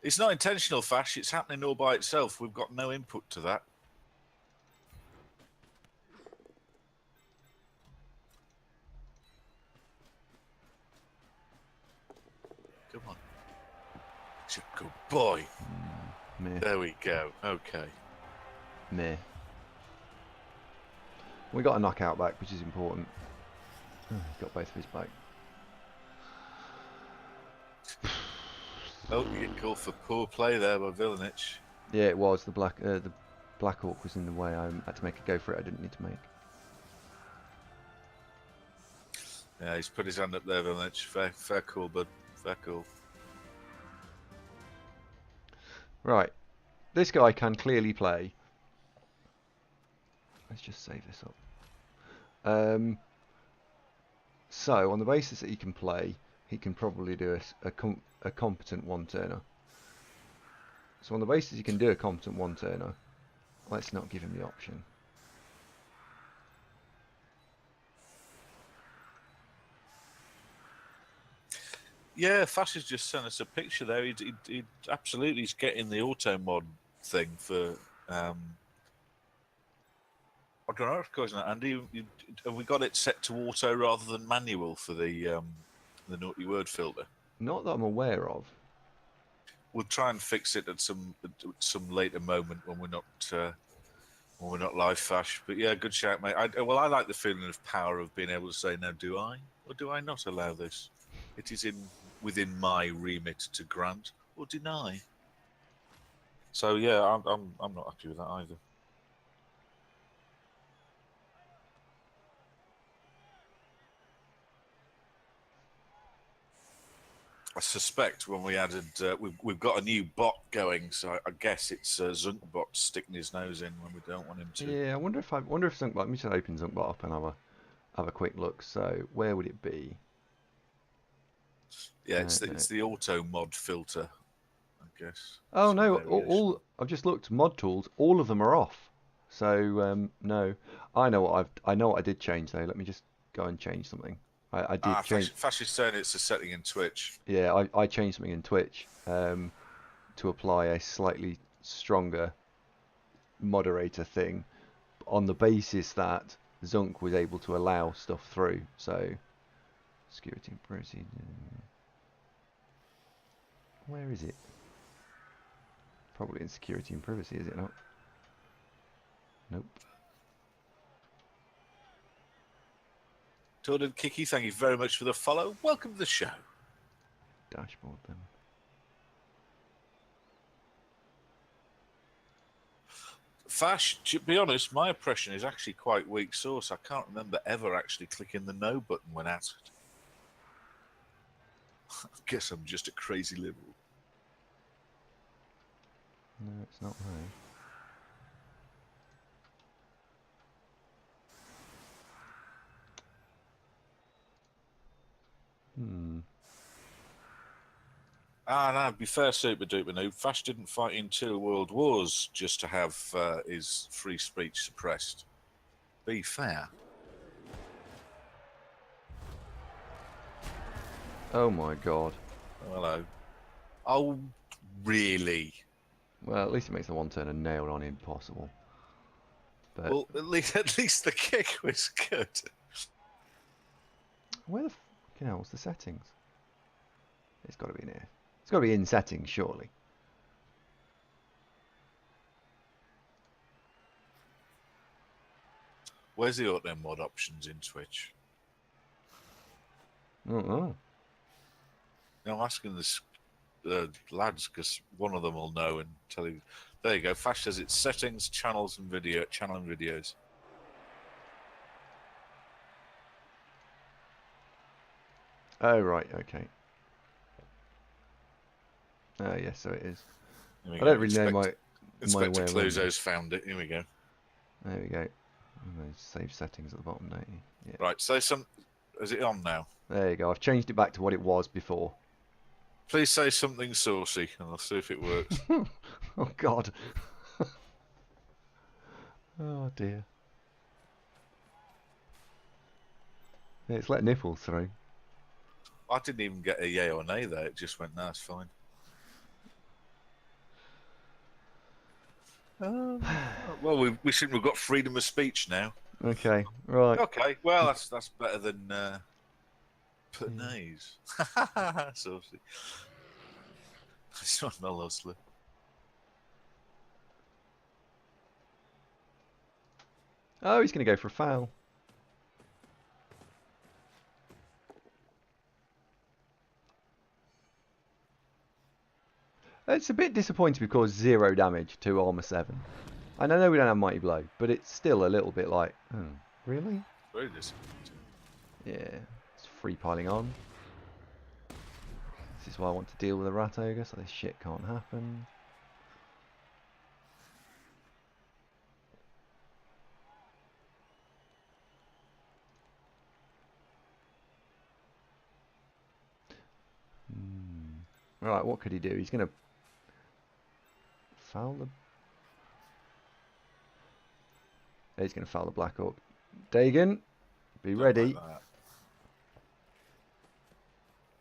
It's not intentional, Fash. It's happening all by itself. We've got no input to that. Come on. It's a good boy. There we go. Okay. Meh. We got a knockout back, which is important. Oh, he's got both of his back. Oh, you get called for poor play there by Villanich. Yeah, it was. The black orc was in the way. I had to make a go for it. I didn't need to make. Yeah, he's put his hand up there, Villanich. Fair call, bud. Fair call. Right. This guy can clearly play. Let's just save this up. So, on the basis that he can play, he can probably do a competent one-turner. So on the basis he can do a competent one-turner, let's not give him the option. Yeah, Fash has just sent us a picture there. He absolutely is getting the auto mod thing for. I don't know, of course not, Andy. Have we got it set to auto rather than manual for the naughty word filter? Not that I'm aware of. We'll try and fix it at some later moment when we're not live, Fash. But yeah, good shout, mate. I like the feeling of power of being able to say, now, do I or do I not allow this? It is within my remit to grant or deny. So yeah, I'm not happy with that either. suspect when we added, we've got a new bot going, so I guess it's Zunkbot sticking his nose in when we don't want him to. Yeah, I wonder if Zunkbot. Let me just open Zunkbot up and have a quick look. So where would it be? Yeah, it's the auto mod filter, I guess. Oh no, all I've just looked mod tools. All of them are off. So no, I know what I did change though. Let me just go and change something. I did change. Fash is saying it's a setting in Twitch. Yeah, I changed something in Twitch to apply a slightly stronger moderator thing on the basis that Zunk was able to allow stuff through. So security and privacy. Where is it? Probably in security and privacy, is it not? Nope. Jordan Kiki, thank you very much for the follow. Welcome to the show. Dashboard then. Fash, to be honest, my impression is actually quite weak source. I can't remember ever actually clicking the no button when asked. I guess I'm just a crazy liberal. No, it's not right. No, be fair, Super Duper Noob. Fash didn't fight in 2 world wars just to have his free speech suppressed. Be fair. Oh my god. Hello. Oh, really? Well, at least it makes the one turner nailed on impossible. But well, at least the kick was good. Where the fucking hell's the settings? It's got to be in here. It's got to be in settings, surely. Where's the auto mod options in Twitch? Oh. No, I'm asking this lads because one of them will know and tell you. There you go. Fash says it's settings, channels, and channel and videos. Oh right, okay. Oh yes, so it is. I don't really know my Inspector Cluzo's found it. Here we go. There we go. Save settings at the bottom, don't you? Yeah. Right. So is it on now? There you go. I've changed it back to what it was before. Please say something saucy, and I'll see if it works. Oh God. Oh dear. Yeah, it's let nipples through. I didn't even get a yay or nay there. It just went, no, it's fine. Well, we've got freedom of speech now. Okay, right. Okay, well, that's better than put nays. Saucy. It's not no hustler. Oh, he's going to go for a foul. It's a bit disappointing because 0 damage to armor 7. And I know we don't have Mighty Blow, but it's still a little bit like, oh, really? Very disappointing. Yeah, it's free piling on. This is why I want to deal with a Rat Ogre, so this shit can't happen. Right, what could he do? He's going to foul the... He's going to foul the Black Orc. Dagon, be ready.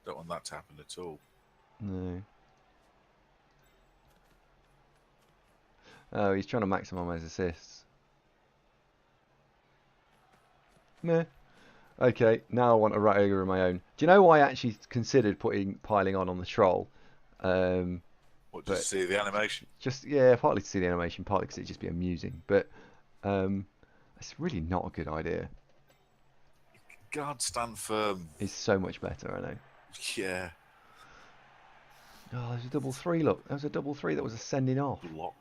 Don't want that to happen at all. No. Oh, he's trying to maximize his assists. Meh. Okay, now I want a Rat Ogre of my own. Do you know why I actually considered piling on the troll? What, just to see the animation? Just, yeah, partly to see the animation, partly because it'd just be amusing. But it's really not a good idea. God, stand firm. It's so much better, I know. Yeah. Oh, there's a double 3, look. There was a double 3 that was a sending off. Block.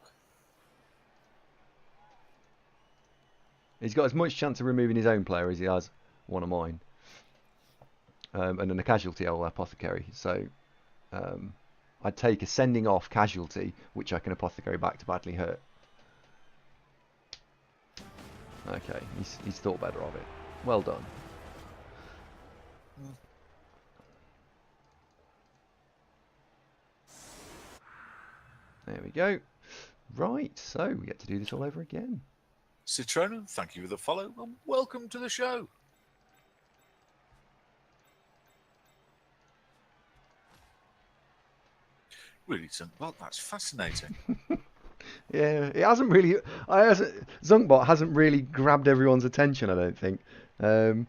He's got as much chance of removing his own player as he has one of mine. And then a casualty old apothecary. So, I'd take a sending off casualty, which I can apothecary back to badly hurt. Okay, he's thought better of it. Well done. There we go. Right, so we get to do this all over again. Citronen, thank you for the follow and welcome to the show. Really, well, that's fascinating. Yeah, it hasn't really. Zunkbot hasn't really grabbed everyone's attention, I don't think. I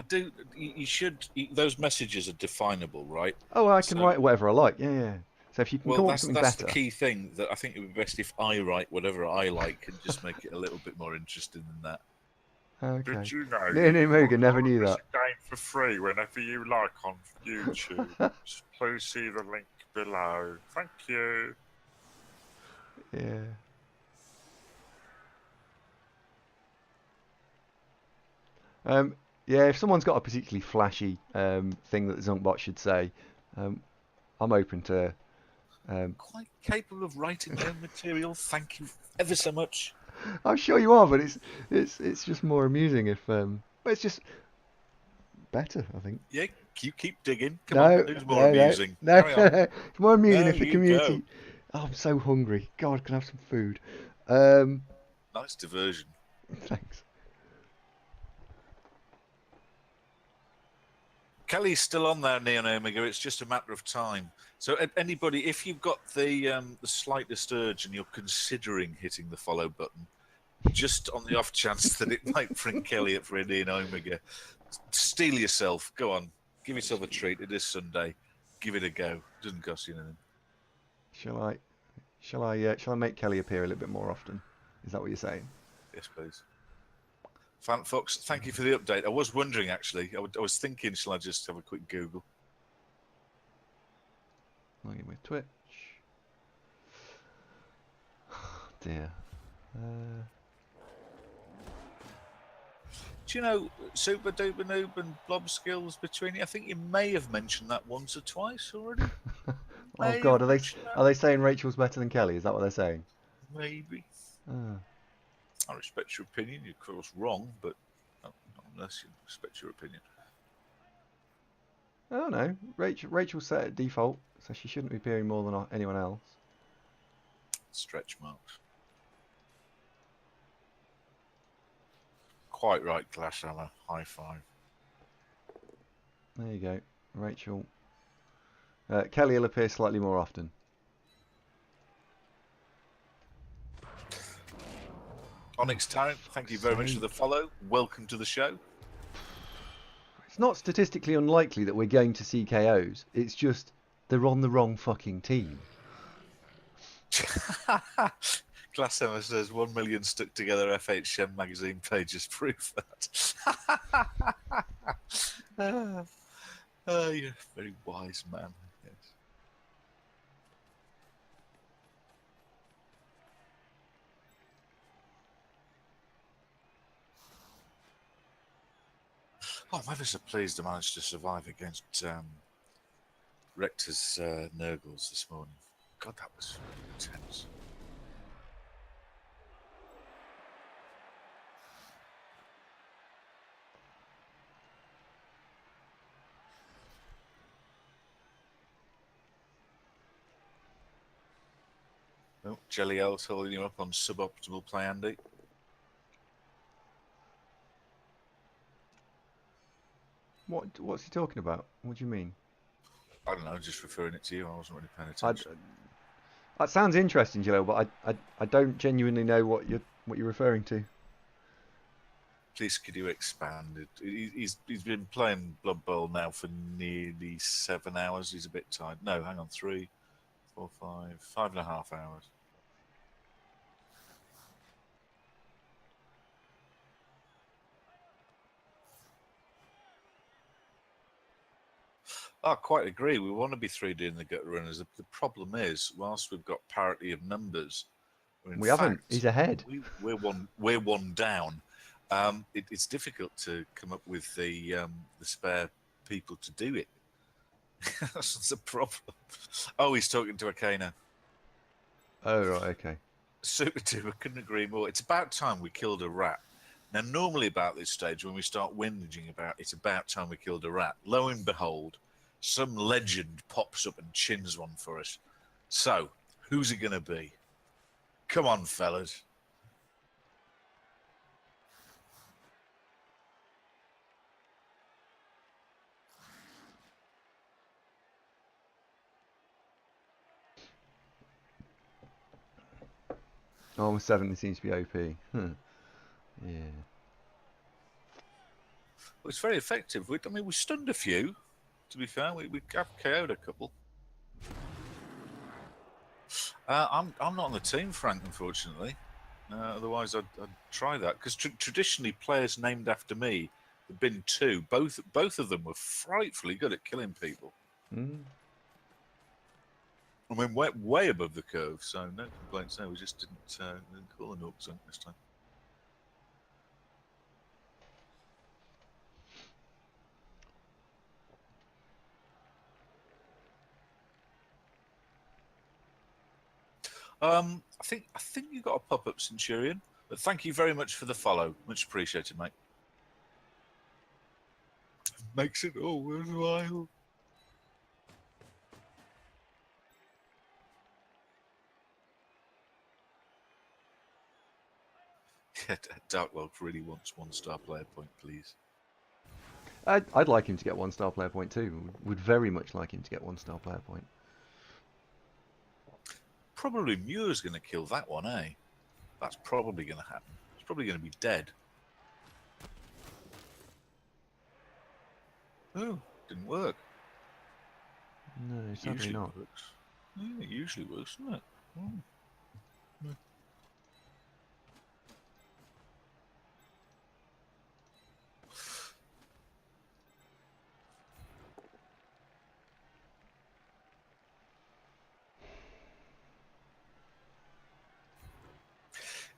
do. You should. Those messages are definable, right? Oh, I can write whatever I like. Yeah. So if you can come up with something that's better. The key thing. That I think it would be best if I write whatever I like and just make it a little bit more interesting than that. Okay. Did you know? No, Mogan never knew that. Game for free whenever you like on YouTube. Please see the link below. Thank you. Yeah. Yeah, if someone's got a particularly flashy thing that the Zunkbot should say, I'm open to. Quite capable of writing their own material. Thank you ever so much. I'm sure you are, but it's just more amusing if it's just better, I think. Yeah, keep digging. Come on, who's more amusing? No, it's more amusing if the community. Go. Oh, I'm so hungry. God, can I have some food? Nice diversion. Thanks. Kelly's still on there, Neon Omega. It's just a matter of time. So, anybody, if you've got the slightest urge and you're considering hitting the follow button, just on the off chance that it might bring Kelly up for Neon Omega, steel yourself. Go on, give yourself a treat. It is Sunday. Give it a go. It doesn't cost you anything. Shall I make Kelly appear a little bit more often? Is that what you're saying? Yes, please. Fox, thank you for the update. I was wondering, actually. I was thinking, shall I just have a quick Google? Log in with Twitch. Dear. Do you know Super Duper Noob and Blob Skills between you? I think you may have mentioned that once or twice already. Oh God, are they saying Rachel's better than Kelly? Is that what they're saying? Maybe. I respect your opinion. You're of course wrong, but not unless you respect your opinion. I don't know. Rachel's set at default, so she shouldn't be appearing more than anyone else. Stretch marks. Quite right, Glasshammer. High five. There you go. Rachel. Kelly will appear slightly more often. Onyx Tarrant, thank you very much for the follow. Welcome to the show. It's not statistically unlikely that we're going to see KOs. It's just they're on the wrong fucking team. Glasshammer says 1 million stuck together FHM magazine pages prove that. You're a very wise man. Yes. Oh, I'm ever so pleased I managed to survive against Rector's Nurgles this morning. God, that was intense. Oh, Jelly L's holding you up on suboptimal play, Andy. What's he talking about? What do you mean? I don't know, just referring it to you. I wasn't really paying attention. That sounds interesting, Jello, but I don't genuinely know what you're referring to. Please, could you expand? He's been playing Blood Bowl now for nearly 7 hours. He's a bit tired. No, hang on, 3, 4, 5, 5.5 hours. I quite agree. We want to be 3D in the gut runners. The problem is, whilst we've got parity of numbers, we haven't. He's ahead. We're one down. It's difficult to come up with the spare people to do it. That's the problem. Oh, he's talking to Akana. Oh, right, okay. Super Duper, couldn't agree more. It's about time we killed a rat. Now, normally about this stage, when we start whinging about it's about time we killed a rat, lo and behold, some legend pops up and chins one for us. So, who's it going to be? Come on, fellas. Armor 70 seems to be OP. Yeah. Well, it's very effective. I mean, we stunned a few, to be fair. We KO'd a couple. I'm not on the team, Frank, unfortunately. Otherwise, I'd try that. Because traditionally, players named after me have been two. Both of them were frightfully good at killing people. Mm. I mean, way above the curve, so no complaints there. We just didn't call an Orcs this time. I think you got a pop-up, Centurion. But thank you very much for the follow. Much appreciated, mate. Makes it all worthwhile. Yeah, Darkwolf really wants 1-star player point, please. I'd like him to get 1-star player point too. Would very much like him to get 1-star player point. Probably Muir's going to kill that one, eh? That's probably going to happen. It's probably going to be dead. Oh, didn't work. No, sadly not. Works. Yeah, it usually works, doesn't it? Oh. Yeah.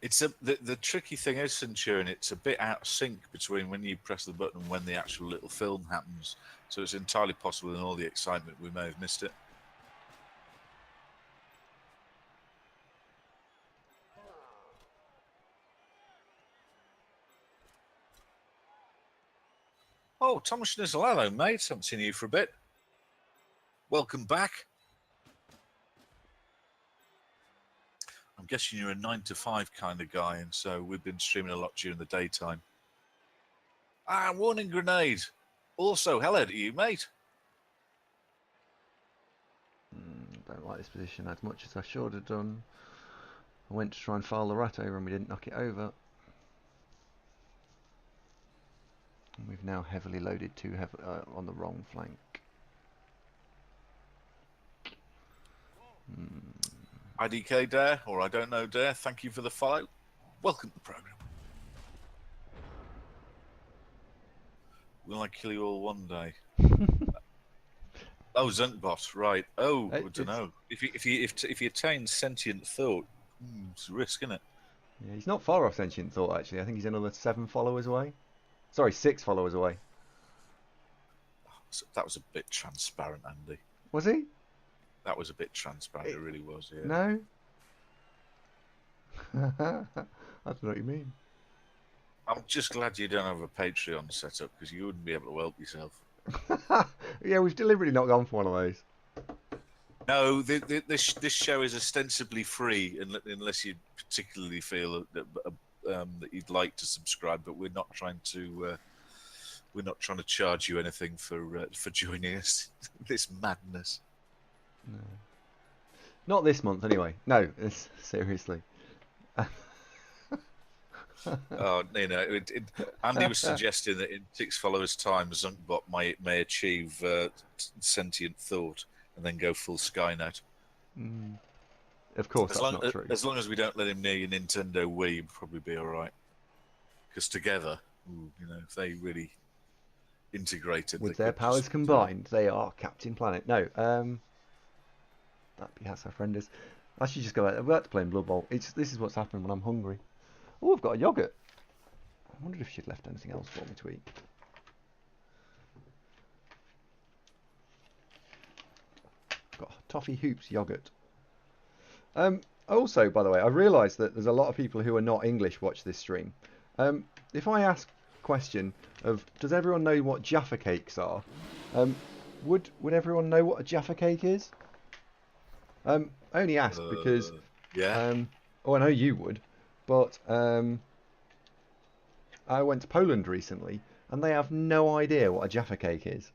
It's the tricky thing is, Centurion, it's a bit out of sync between when you press the button and when the actual little film happens. So it's entirely possible in all the excitement we may have missed it. Oh, Thomas Schnizzle, hello, mate. Haven't seen you for a bit. Welcome back. I'm guessing you're a 9 to 5 kind of guy, and so we've been streaming a lot during the daytime. Ah, warning grenade. Also, hello to you, mate. Don't like this position as much as I should have done. I went to try and file the rat over and we didn't knock it over. And we've now heavily loaded on the wrong flank. IDK Dare, or I don't know Dare, thank you for the follow. Welcome to the program. Will I kill you all one day? Oh, Zunkbot, right. Oh, I don't know. If you attain sentient thought, it's a risk, isn't it? Yeah, he's not far off sentient thought, actually. I think he's another 7 followers away. Sorry, 6 followers away. That was a bit transparent, Andy. Was he? That was a bit transparent, it really was, yeah. No? I don't know what you mean. I'm just glad you don't have a Patreon set up, because you wouldn't be able to help yourself. Yeah, we've deliberately not gone for one of those. No, this show is ostensibly free, unless you particularly feel that you'd like to subscribe. But we're not trying to charge you anything for joining us. This madness. No. Not this month, anyway. No, seriously. Oh, Andy was suggesting that in 6 followers' time, Zunkbot may achieve sentient thought and then go full Skynet. Of course, that's not true. As long as we don't let him near your Nintendo Wii, we'll probably be all right. Because together, if they really integrated, with their powers combined, they are Captain Planet. No, that be how our friend is. I should just go out. We're about to play in Blood Bowl. This is what's happening when I'm hungry. Oh, I've got a yogurt. I wondered if she'd left anything else for me to eat. Toffee Hoops yogurt. Also, by the way, I realised that there's a lot of people who are not English watch this stream. If I ask a question of, does everyone know what Jaffa cakes are? Would everyone know what a Jaffa cake is? I only ask because... Yeah. I know you would, but I went to Poland recently, and they have no idea what a Jaffa cake is.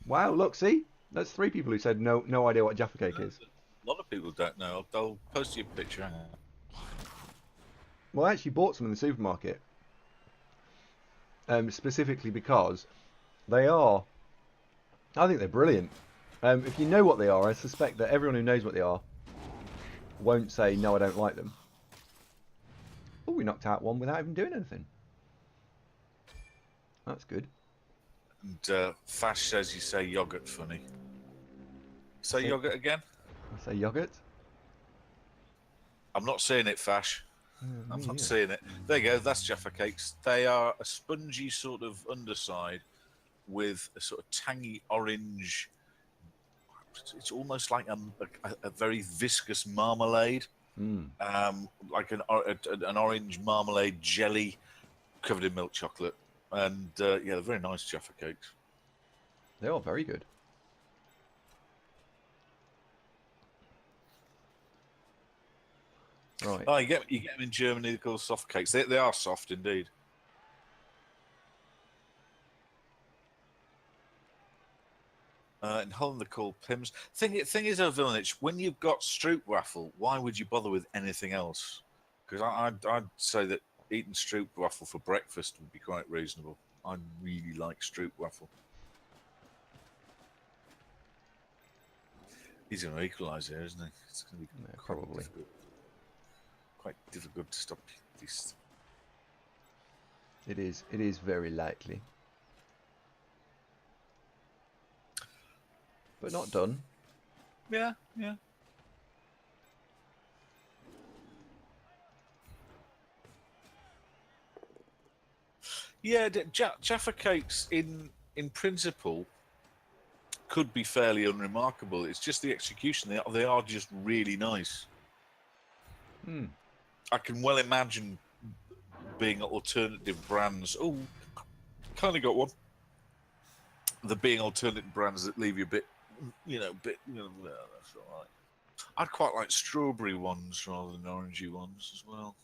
Wow, look, see? That's 3 people who said no idea what a Jaffa cake is. A lot of people don't know. I'll post you a picture. Hang on. Well, I actually bought some in the supermarket. Specifically because they are... I think they're brilliant. If you know what they are, I suspect that everyone who knows what they are won't say, no, I don't like them. Oh, we knocked out one without even doing anything. That's good. And Fash says you say yogurt funny. Say yogurt again? I say yogurt? I'm not saying it, Fash. I'm not saying it. There you go, that's Jaffa cakes. They are a spongy sort of underside with a sort of tangy orange. It's almost like a very viscous marmalade. Like an orange marmalade jelly covered in milk chocolate. And yeah, they're very nice Jaffa cakes. They are very good. Right. Oh, you get them in Germany. They're called soft cakes. They are soft indeed. In Holland, they're called pims. Thing is, Vilnic, when you've got stroopwafel, why would you bother with anything else? Because I'd say that eating stroopwafel for breakfast would be quite reasonable. I really like stroopwafel. He's going to equalise here, isn't he? It's going to be probably quite difficult to stop this. It is. It is very likely. But not done. Yeah, yeah. Yeah, Jaffa cakes in principle could be fairly unremarkable. It's just the execution. They are just really nice. I can well imagine being alternative brands. Oh, kind of got one. The being alternative brands that leave you a bit, that's all right. I'd quite like strawberry ones rather than orangey ones as well.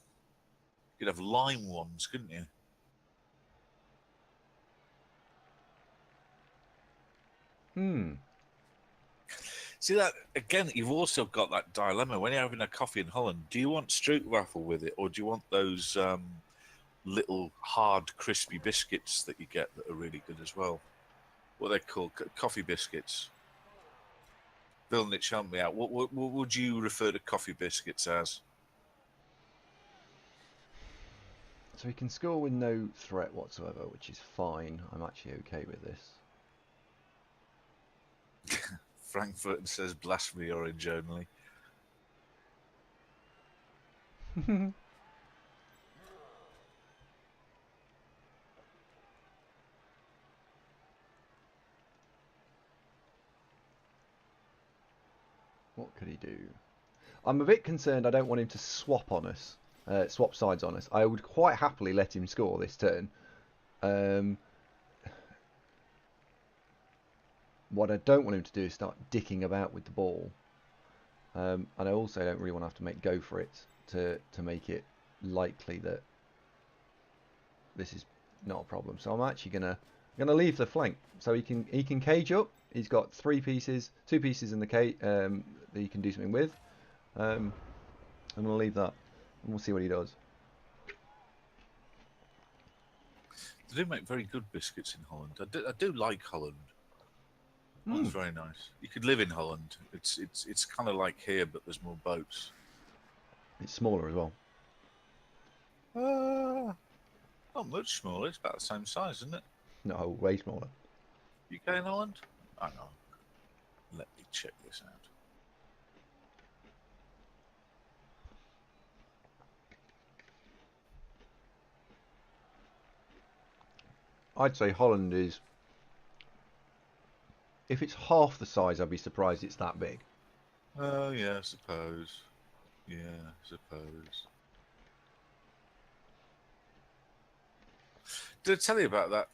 You could have lime ones, couldn't you? See that again? You've also got that dilemma when you're having a coffee in Holland. Do you want stroopwafel with it, or do you want those little hard, crispy biscuits that you get that are really good as well? What they're called, coffee biscuits. Vilnic, help me out. What would you refer to coffee biscuits as? So he can score with no threat whatsoever, which is fine. I'm actually okay with this. Frankfurt says blasphemy orange only. What could he do? I'm a bit concerned I don't want him to swap on us. Swap sides on us. I would quite happily let him score this turn. What I don't want him to do is start dicking about with the ball. And I also don't really want to have to go for it to make it likely that this is not a problem. So I'm actually gonna leave the flank so he can cage up. He's got 2 pieces in the cage that he can do something with. I'm gonna leave that, and we'll see what he does. They do make very good biscuits in Holland. I do like Holland. It's very nice. You could live in Holland. It's kind of like here, but there's more boats. It's smaller as well. Not much smaller. It's about the same size, isn't it? No, way smaller. UK and Holland? Hang on. Let me check this out. I'd say Holland is. If it's half the size, I'd be surprised it's that big. Oh, yeah, I suppose. Yeah, I suppose. Did I tell you about that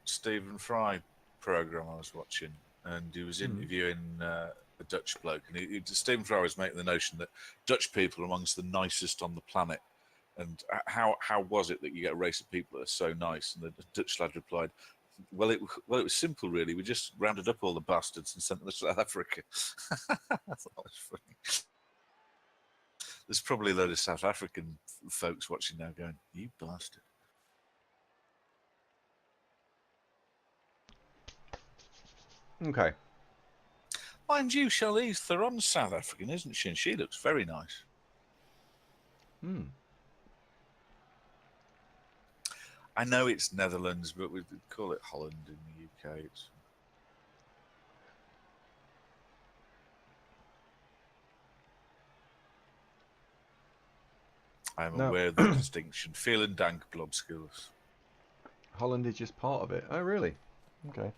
Stephen Fry program I was watching? And he was interviewing a Dutch bloke. And Stephen Fry was making the notion that Dutch people are amongst the nicest on the planet. And how was it that you get a race of people that are so nice? And the Dutch lad replied, well, it was simple, really. We just rounded up all the bastards and sent them to South Africa. I thought that was funny. There's probably a load of South African folks watching now going, you bastard. Okay. Mind you, Charlize Theron's South African, isn't she? And she looks very nice. I know it's Netherlands, but we call it Holland in the UK. I'm aware of the distinction. Vielen Dank, Blobskills. Holland is just part of it. Oh, really? Okay.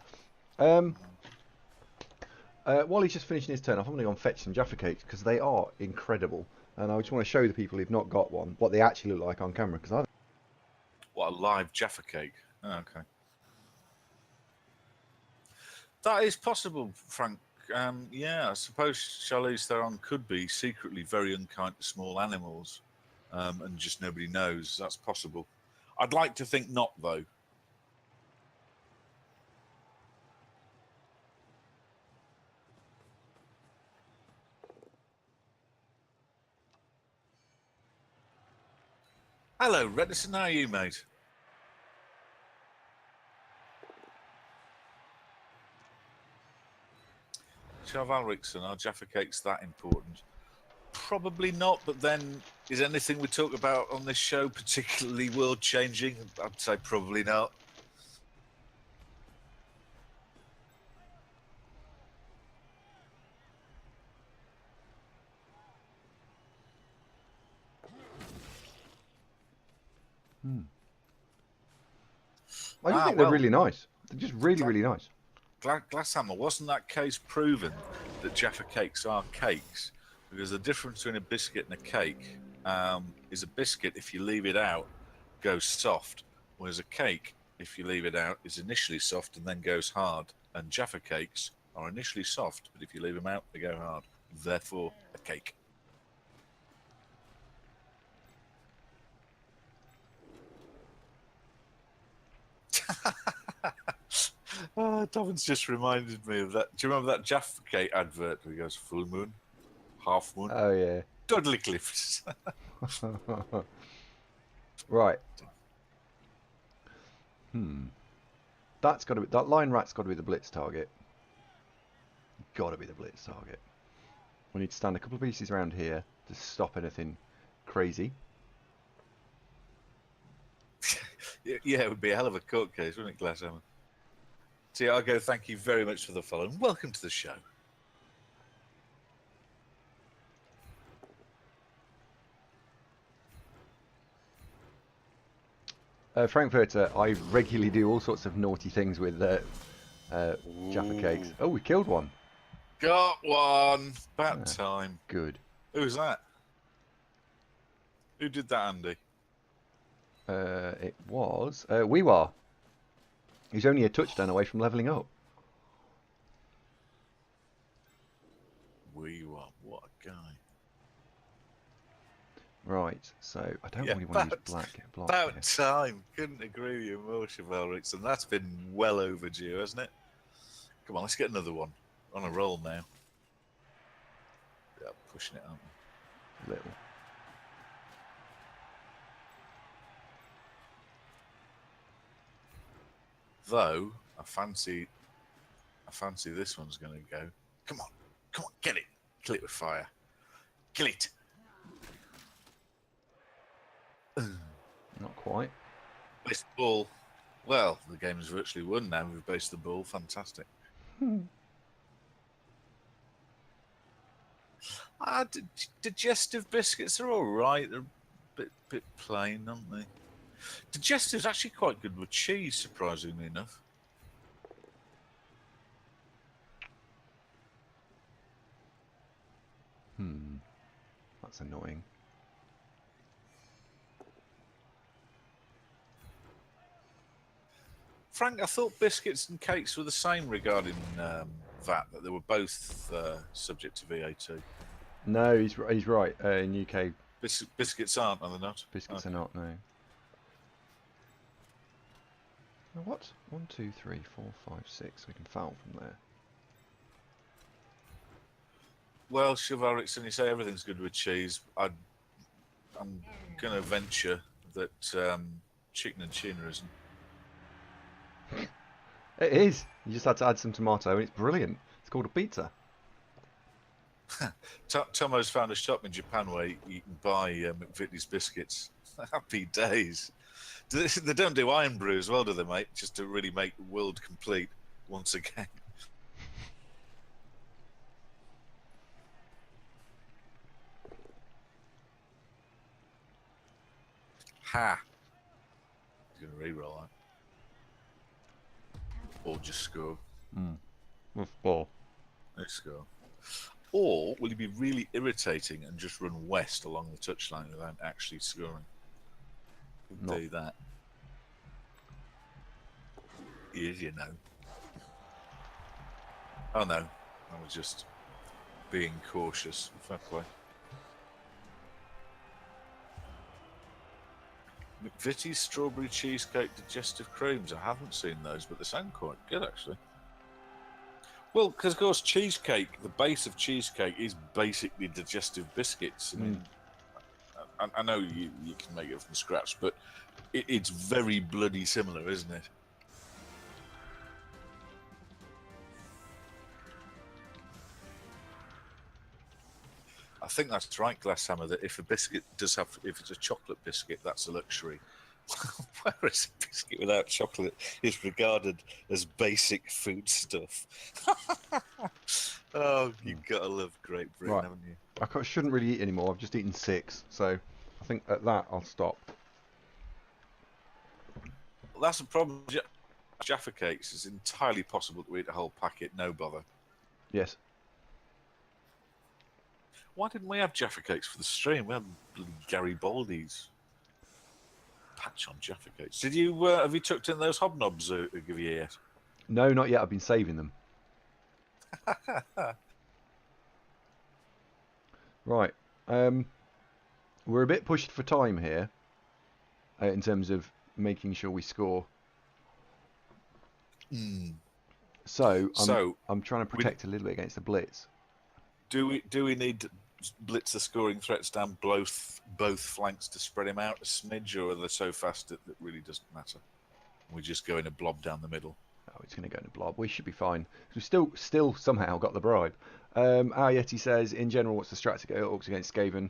While he's just finishing his turn off, I'm going to go and fetch some Jaffa cakes because they are incredible. And I just want to show the people who've not got one what they actually look like on camera. Because What a live Jaffa cake. Oh, okay. That is possible, Frank. Yeah, I suppose Charlize Theron could be secretly very unkind to small animals and just nobody knows. That's possible. I'd like to think not, though. Hello, Redison. How are you, mate? Charv Alrickson, are Jaffa cakes that important? Probably not, but then is anything we talk about on this show particularly world-changing? I'd say probably not. I just think they're really nice. They're just really nice. Glasshammer, wasn't that case proven that Jaffa cakes are cakes? Because the difference between a biscuit and a cake is a biscuit, if you leave it out, goes soft, whereas a cake, if you leave it out, is initially soft and then goes hard. And Jaffa cakes are initially soft, but if you leave them out, they go hard. Therefore, a cake. Dovin's just reminded me of that. Do you remember that Jaffa cake advert where he goes full moon, half moon? Oh, yeah. Dudley Cliffs. Right. That's got to be, that line rat's got to be the blitz target. Got to be the blitz target. We need to stand a couple of pieces around here to stop anything crazy. Yeah, it would be a hell of a court case, wouldn't it, Glasshammer? Tiago, thank you very much for the follow and welcome to the show. Frankfurter, I regularly do all sorts of naughty things with Jaffa cakes. Oh, we killed one. Got one. About time. Good. Who was that? Who did that, Andy? It was Waaaargh. He's only a touchdown away from levelling up. Waaaargh, what a guy. Right, so I don't really want to use black. About time. Couldn't agree with you more, Chevelle Rickson. That's been well overdue, hasn't it? Come on, let's get another one. On a roll now. Yeah, pushing it, aren't we? Little. Though I fancy this one's going to go. Come on, get it, kill it with fire, kill it. Not quite. Base the ball. Well, the game is virtually won now. We've based the ball. Fantastic. Digestive biscuits are all right. They're a bit plain, aren't they? Digestive's actually quite good with cheese, surprisingly enough. That's annoying. Frank, I thought biscuits and cakes were the same regarding VAT, that they were both subject to VAT. No, he's right. In UK, Biscuits aren't, are they not? biscuits are not. No. Now what? 1, 2, 3, 4, 5, 6. We can foul from there. Well, chivalric, and you say everything's good with cheese. I'm going to venture that chicken and tuna isn't. It is. You just had to add some tomato, and it's brilliant. It's called a pizza. Tomo's found a shop in Japan where you can buy McVitie's biscuits. Happy days. They don't do iron brew as well, do they, mate? Just to really make the world complete once again. Ha! He's going to re-roll that. Or just score. With ball. Let's go. Or will he be really irritating and just run west along the touchline without actually scoring? He'll do that. He is, you know. Oh no, I was just being cautious. Fair play. McVitie's strawberry cheesecake digestive creams. I haven't seen those, but they sound quite good actually. Well, because of course cheesecake, the base of cheesecake is basically digestive biscuits. I mean, I know you can make it from scratch, but it's very bloody similar, isn't it? I think that's right, Glasshammer, that if a biscuit does have, if it's a chocolate biscuit, that's a luxury. Whereas a biscuit without chocolate is regarded as basic food stuff. Oh, you've got to love Great Britain, Right. haven't you? I shouldn't really eat anymore. I've just eaten 6, so I think at that I'll stop. Well, that's the problem with Jaffa cakes. It's entirely possible to eat a whole packet, no bother. Yes. Why didn't we have Jaffa cakes for the stream? We had bloody Garibaldi's patch on Jaffa cakes. Did you have you tucked in those hobnobs I give you yet? No, not yet. I've been saving them. Right. We're a bit pushed for time here in terms of making sure we score. So I'm trying to protect a little bit against the blitz. Do we need to blitz the scoring threats down both flanks to spread him out a smidge, or are they so fast that it really doesn't matter? We just go in a blob down the middle. Oh, it's going to go in a blob. We should be fine. We still somehow got the bribe. Our Yeti says, in general, what's the strat to get Orcs against Skaven?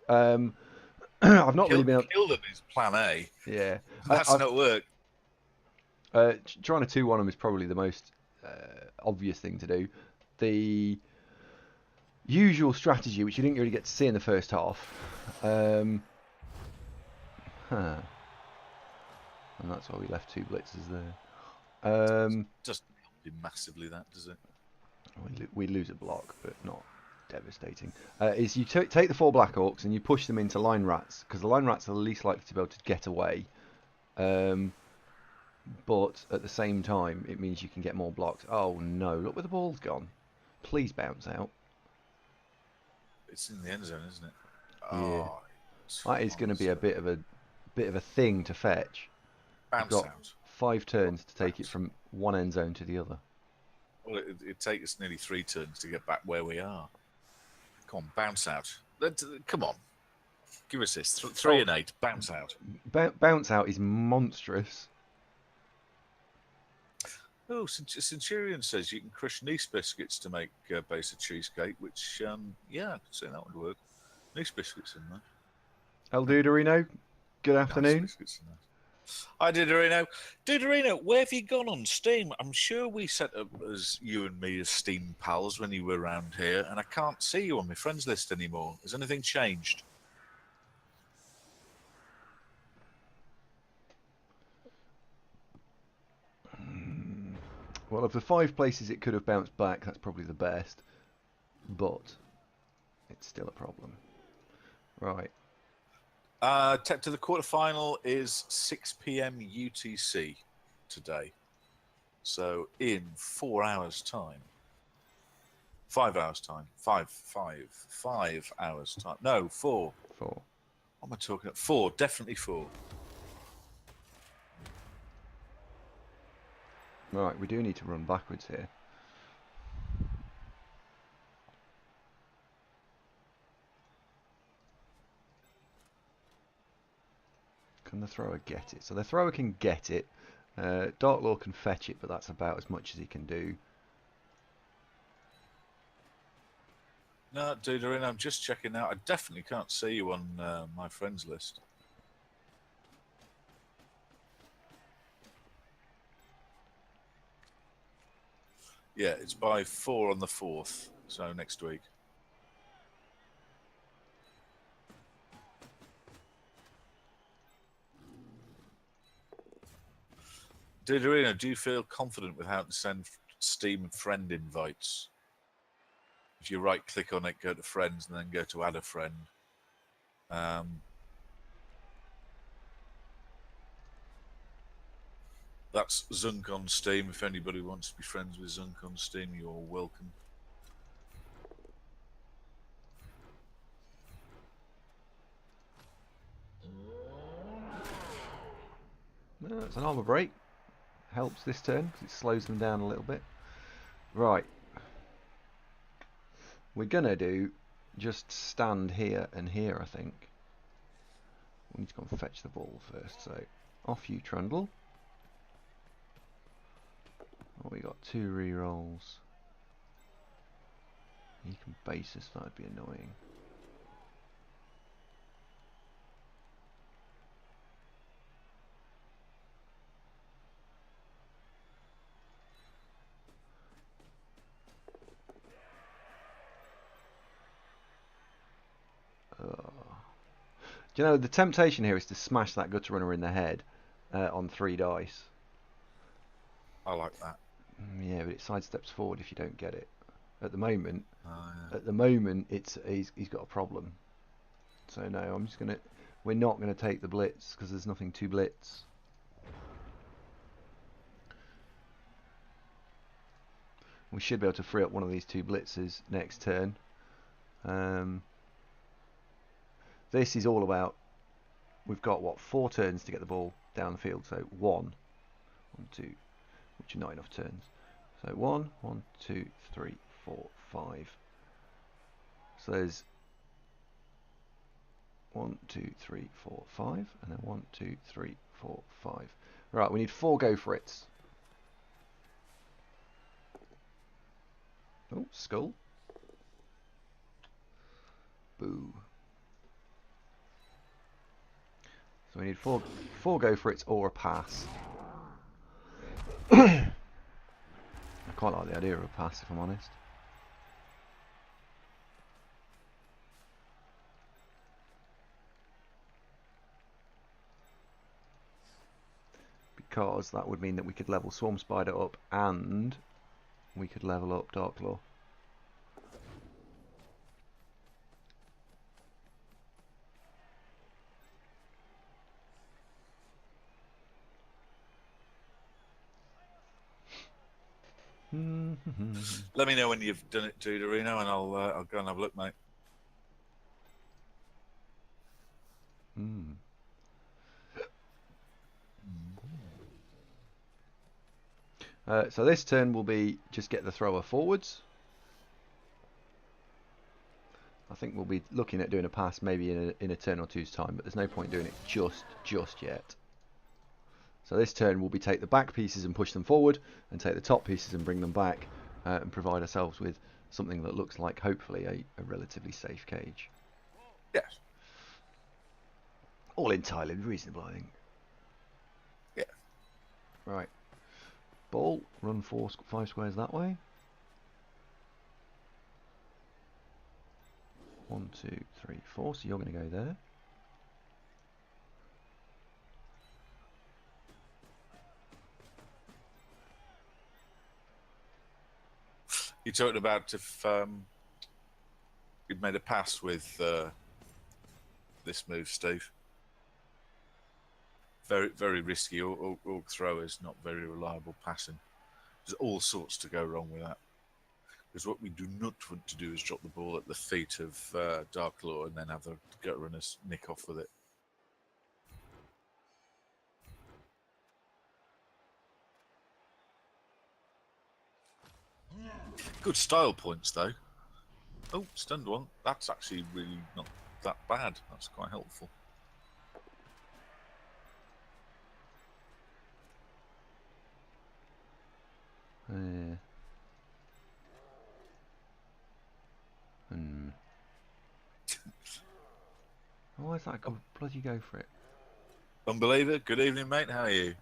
I've not really been able... Kill them is plan A. Yeah. That's not work. Trying to 2-1 them is probably the most obvious thing to do. The usual strategy, which you didn't really get to see in the first half. And that's why we left 2 blitzers there. Doesn't help you massively, that, does it? We lose a block, but not devastating. Is you take the 4 Black Orcs and you push them into line rats, because the line rats are the least likely to be able to get away. But at the same time, it means you can get more blocks. Oh no, look where the ball's gone. Please bounce out. It's in the end zone, isn't it? Yeah. Oh, That is going to be a bit of a thing to fetch. Bounce You've got out. 5 turns to take it from one end zone to the other. Well, it'd take us nearly 3 turns to get back where we are. Come on, bounce out. Come on. Give us this. 3 and 8. Bounce out. Bounce out is monstrous. Oh, Centurion says you can crush Nice biscuits to make base of cheesecake, which, yeah, I could say that would work. Nice biscuits in there. El Duderino, good afternoon. Nice biscuits in there. Hi, Duderino. Duderino, where have you gone on Steam? I'm sure we set up as you and me as Steam pals when you were around here, and I can't see you on my friends list anymore. Has anything changed? Well, of the 5 places it could have bounced back, that's probably the best. But it's still a problem. Right. To the quarterfinal is 6 p.m. UTC today. So in 4 hours' time. 5 hours' time. 5 hours' time. No, 4. 4. What am I talking about? 4. Definitely 4. Right, we do need to run backwards here. Can the thrower get it? So the thrower can get it. Dark Lord can fetch it, but that's about as much as he can do. No, Duderine, I'm just checking out. I definitely can't see you on my friends list. Yeah, it's by 4 on the 4th, so next week. Duderino, do you feel confident with how to send Steam friend invites? If you right-click on it, go to friends, and then go to add a friend. That's Zunk on Steam. If anybody wants to be friends with Zunk on Steam, you're welcome. No, it's an armor break. Helps this turn because it slows them down a little bit. Right. We're gonna do just stand here and here, I think. We need to go and fetch the ball first, so off you trundle. Oh, we got 2 rerolls. You can base us, that'd be annoying. Do you know, the temptation here is to smash that gutter runner in the head on 3 dice. I like that. Yeah, but it sidesteps forward if you don't get it. At the moment, yeah. he's got a problem. So no, we're not gonna take the blitz because there's nothing to blitz. We should be able to free up one of these 2 blitzes next turn. This is all about, we've got what, 4 turns to get the ball down the field. So 1, 2, which are not enough turns. So 1, 2, 3, 4, 5. So there's 1, 2, 3, 4, 5, and then 1, 2, 3, 4, 5. Right, we need 4 go for it. Oh, skull. Boo. So we need 4 go for it or a pass. I quite like the idea of a pass, if I'm honest. Because that would mean that we could level Swarm Spider up and we could level up Darklaw. Let me know when you've done it, Duderino, and I'll go and have a look, mate. So this turn will be just get the thrower forwards. I think we'll be looking at doing a pass maybe in a turn or two's time, but there's no point doing it just yet. So this turn will be take the back pieces and push them forward, and take the top pieces and bring them back, and provide ourselves with something that looks like hopefully a relatively safe cage. Yes. All entirely reasonable, I think. Yeah. Right. Ball, run 5 squares that way. 1, 2, 3, 4. So you're going to go there. You talking about if you'd made a pass with this move, Steve? Very, very risky. Orc throwers, not very reliable passing. There's all sorts to go wrong with that. Because what we do not want to do is drop the ball at the feet of Darklaw and then have the gut runners nick off with it. Good style points, though. Oh, stunned one. That's actually really not that bad. That's quite helpful. Why is that? Go bloody go for it. Unbeliever, good evening, mate. How are you?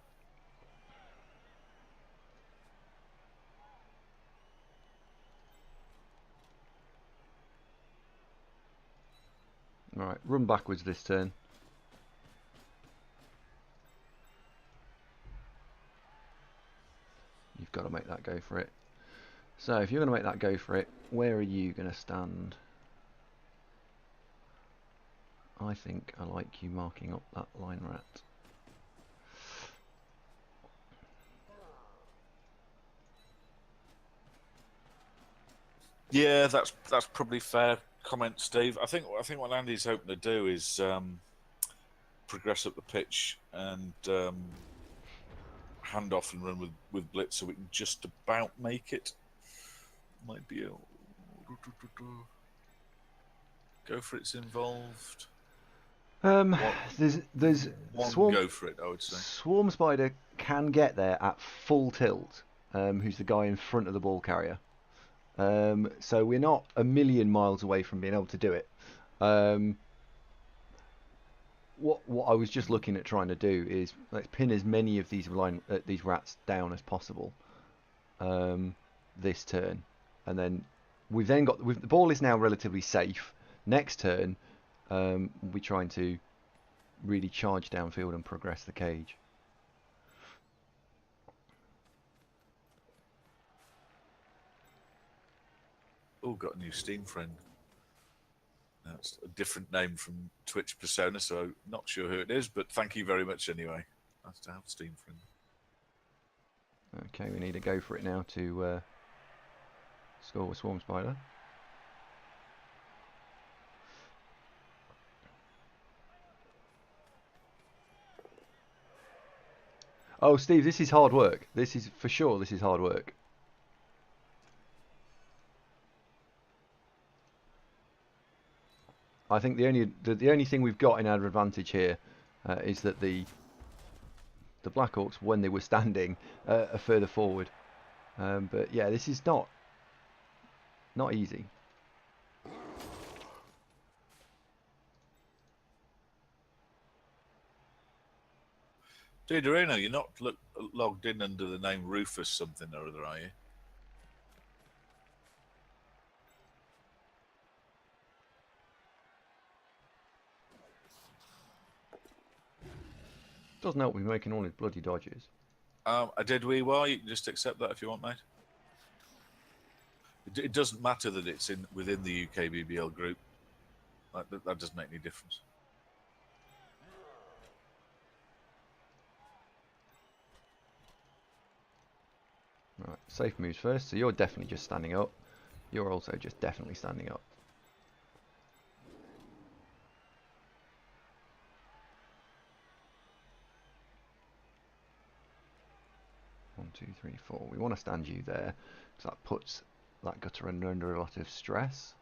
Alright, run backwards this turn. You've got to make that go for it. So if you're going to make that go for it, where are you going to stand? I think I like you marking up that line rat. Yeah, that's probably fair comment, Steve. I think what Andy's hoping to do is progress up the pitch and hand off and run with blitz, so we can just about make it. Might be a go for it's involved. There's One go for it, I would say. Swarm Spider can get there at full tilt. Who's the guy in front of the ball carrier? So we're not a million miles away from being able to do it. What I was just looking at trying to do is let's pin as many of these rats down as possible this turn, and then we've got the ball is now relatively safe. Next turn, we're trying to really charge downfield and progress the cage. Oh, got a new Steam friend. That's a different name from Twitch Persona, so not sure who it is, but thank you very much anyway. Nice to have Steam friend. Okay, we need to go for it now to score with Swarm Spider. Oh, Steve, this is hard work. This is for sure. This is hard work. I think the only thing we've got in our advantage here is that the Black Orcs, when they were standing, are further forward. But yeah, this is not easy. Dude, Arena, you're not logged in under the name Rufus something or other, are you? Doesn't help me making all his bloody dodges. I did wee well. You can just accept that if you want, mate. It doesn't matter that it's within the UK BBL group. That doesn't make any difference. Right, safe moves first. So you're definitely just standing up. You're also just definitely standing up. One, two, three, four. We want to stand you there because that puts that gutter under a lot of stress.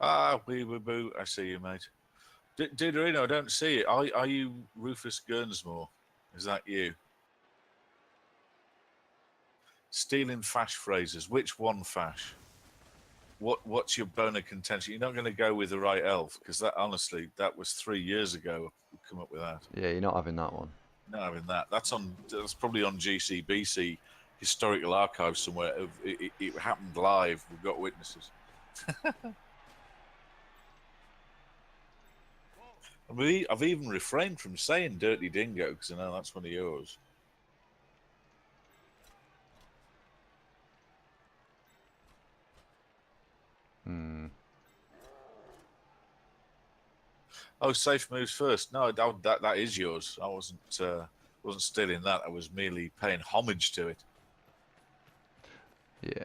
Ah, wee wee boo. I see you, mate. Dudorino, I don't see it. Are you Rufus Gurnsmore? Is that you? Stealing fash phrases. Which one fash? What's your bone of contention? You're not going to go with the right elf because that honestly that was 3 years ago. We come up with that. Yeah, you're not having that one. Not having that. That's probably on GCBC historical archives somewhere. It happened live. We've got witnesses. I mean, I've even refrained from saying Dirty Dingo because I know that's one of yours. Oh, safe moves first. No, that is yours. I wasn't stealing that. I was merely paying homage to it. Yeah.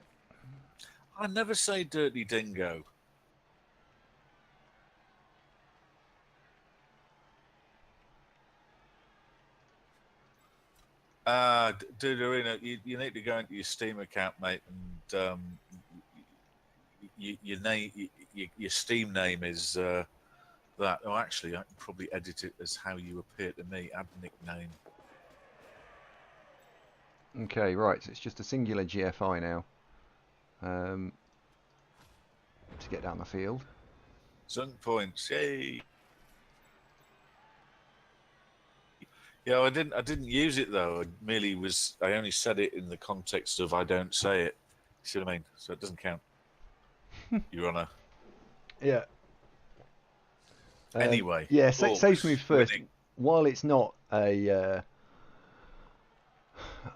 I never say Dirty Dingo. Duderino, you need to go into your Steam account, mate, and your name, your Steam name is that. Oh, actually, I can probably edit it as how you appear to me. Add nickname. Okay, right. So it's just a singular GFI now. To get down the field. Sunk points, yay! Yeah, I didn't use it though. I only said it in the context of I don't say it. You see what I mean? So it doesn't count. Your Honour. Yeah. Anyway. Yeah, safe moves first. Winning. While it's not a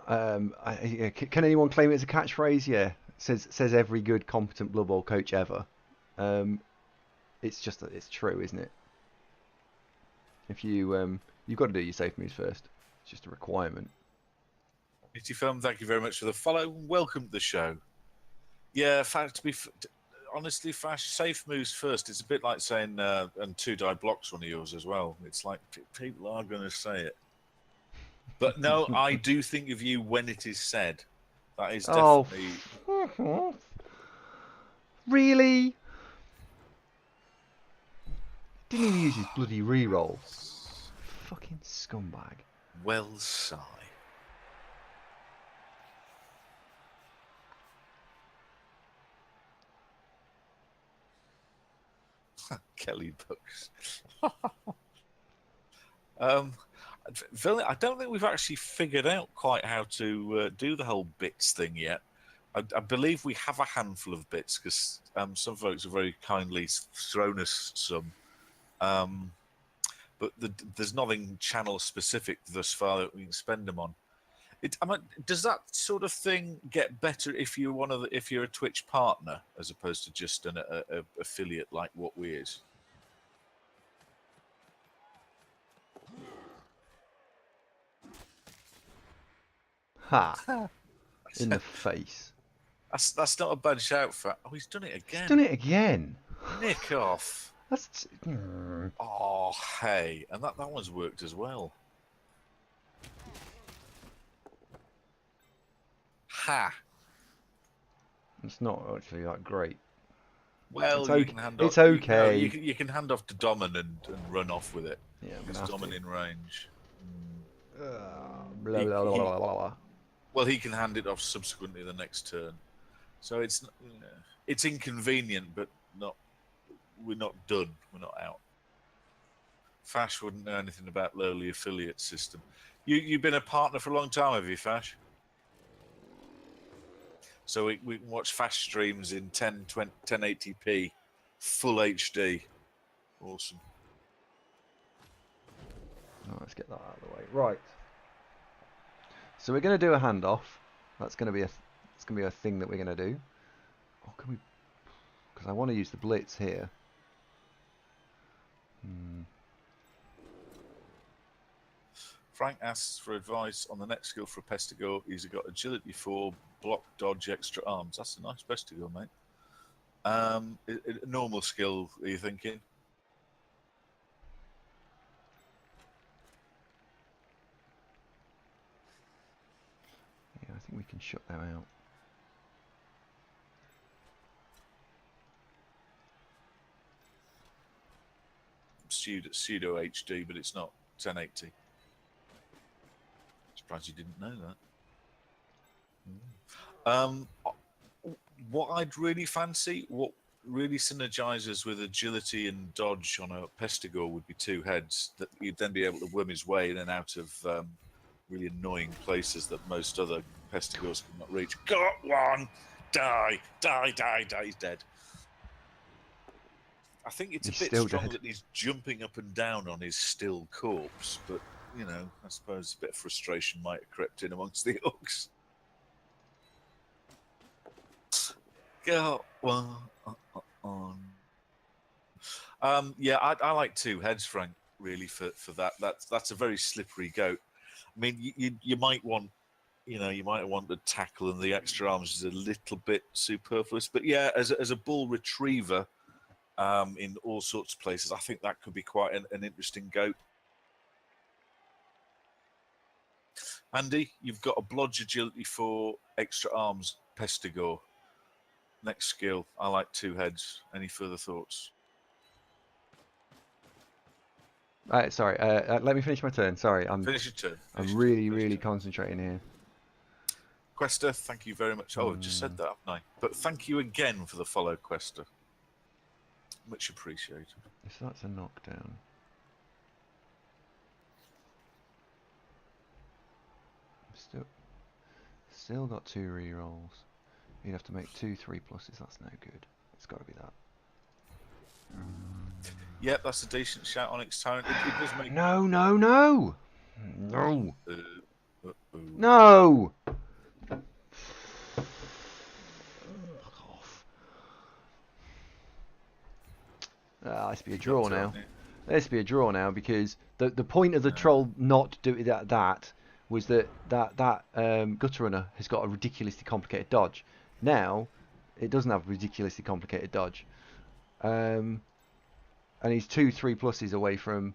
can anyone claim it as a catchphrase? Yeah, says every good, competent Blood Bowl coach ever. It's just that it's true, isn't it? If you've got to do your safe moves first. It's just a requirement. Nitty Film, thank you very much for the follow. Welcome to the show. Yeah, honestly, Fash, safe moves first. It's a bit like saying and 2-die blocks one of yours as well. It's like people are going to say it. But no, I do think of you when it is said. That is definitely... Oh, really? Didn't even use his bloody reroll. Fucking scumbag. Well sigh. Kelly Books. Phil, I don't think we've actually figured out quite how to do the whole bits thing yet. I believe we have a handful of bits because some folks have very kindly thrown us some. But there's nothing channel specific thus far that we can spend them on. Does that sort of thing get better if you're if you're a Twitch partner as opposed to just an affiliate like What We Is? Ha! In the face. That's not a bad shout for. Oh, he's done it again. He's done it again. Nick off. That's. Oh, hey, and that one's worked as well. Ha! It's not actually that great. Well, it's can hand off. It's okay. You can hand off to Domin and run off with it. Yeah, because Domin in range. Blah, blah, blah, blah, blah. Well, he can hand it off subsequently the next turn. So it's inconvenient, but not. We're not done. We're not out. Fash wouldn't know anything about lowly affiliate system. You've been a partner for a long time, have you, Fash? So we can watch Fash streams in 1080p, full HD. Awesome. Oh, let's get that out of the way. Right. So we're going to do a handoff. That's going to be a thing that we're going to do. Or can we? Because I want to use the blitz here. Frank asks for advice on the next skill for Pestigore. He's got agility 4, block, dodge, extra arms. That's a nice Pestigore, mate. A normal skill, are you thinking? Yeah, I think we can shut them out. Pseudo HD, but it's not 1080. Surprised you didn't know that. What I'd really fancy, what really synergizes with agility and dodge on a Pestigore would be 2 heads that you'd then be able to worm his way in and out of really annoying places that most other Pestigores could not reach. Got one! Die! Die, die, die, he's dead. I think it's He's a bit still strong dead. that he's jumping up and down on his still corpse, but, you know, I suppose a bit of frustration might have crept in amongst the Orcs. Go on. Yeah, I like 2 heads, Frank, really, for that. That's a very slippery goat. I mean, you might want, you might want the tackle, and the extra arms is a little bit superfluous. But yeah, as a bull retriever, in all sorts of places, I think that could be quite an interesting goat. Andy, you've got a blodge agility 4, extra arms, pestigore. Next skill, I like 2 heads. Any further thoughts? Sorry, let me finish my turn. Sorry, Finish your turn. I'm really concentrating here. Quester, thank you very much. Oh, I've just said that, haven't I? But thank you again for the follow, Quester. Much appreciated. So that's a knockdown. Still got 2 rerolls. You'd have to make 2 3+. That's no good. It's got to be that. Yep, that's a decent shout on its tyrant. It does make... No! Fuck off. Let's be a draw now. Let's be a draw now, because the point of the troll not doing that was that gutter runner has got a ridiculously complicated dodge. Now it doesn't have a ridiculously complicated dodge, and he's 2 3+ away from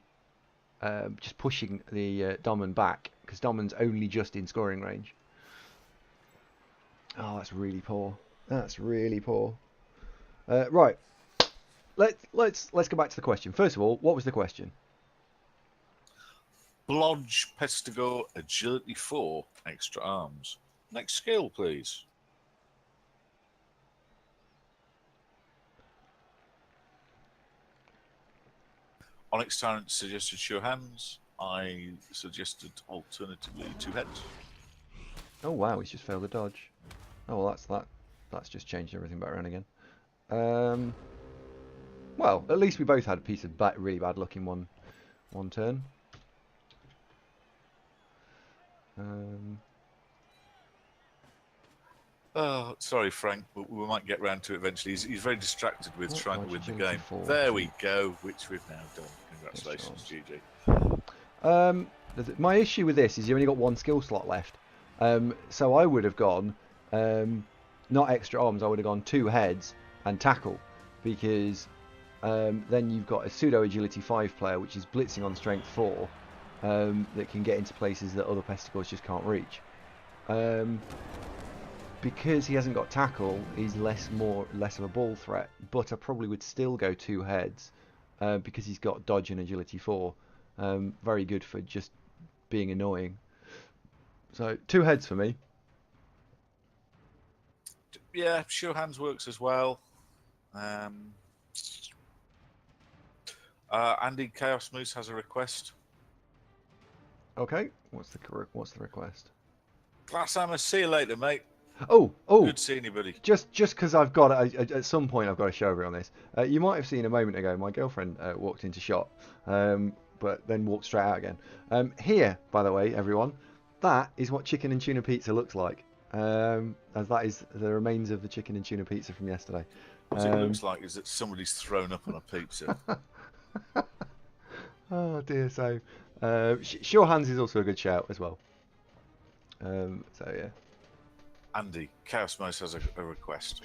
just pushing the Domin back, because Domin's only just in scoring range. Oh, that's really poor. That's really poor. Right. Let's go back to the question. First of all, what was the question? Blodge, pestigore, agility 4, extra arms. Next skill, please. Onyx Tyrant suggested sure hands. I suggested alternatively 2 heads. Oh wow, he's just failed a dodge. Oh well, that's just changed everything back around again. Well, at least we both had a piece of really bad luck in one turn. Oh, sorry, Frank. We might get round to it eventually. He's very distracted with trying to win the game. 4, there 2. we go, which we've now done. Congratulations, GG. My issue with this is you only got 1 skill slot left. So I would have gone, not extra arms, I would have gone 2 heads and tackle, because then you've got a pseudo agility 5 player, which is blitzing on strength 4, that can get into places that other pestigores just can't reach. Because he hasn't got tackle, he's less of a ball threat, but I probably would still go 2 heads, because he's got dodge and agility 4. Very good for just being annoying. So 2 heads for me. Yeah, sure hands works as well. Andy Chaos Moose has a request. Okay, what's the request? Glass Hammer, see you later, mate. Oh! Good seeing you, buddy. Just because I've got at some point I've got to show over on this. You might have seen a moment ago my girlfriend walked into shot, but then walked straight out again. Here, by the way, everyone, that is what chicken and tuna pizza looks like. As that is the remains of the chicken and tuna pizza from yesterday. What it looks like is that somebody's thrown up on a pizza. Oh dear. So sure hands is also a good shout as well. So yeah. Andy, Chaos Mouse has a request.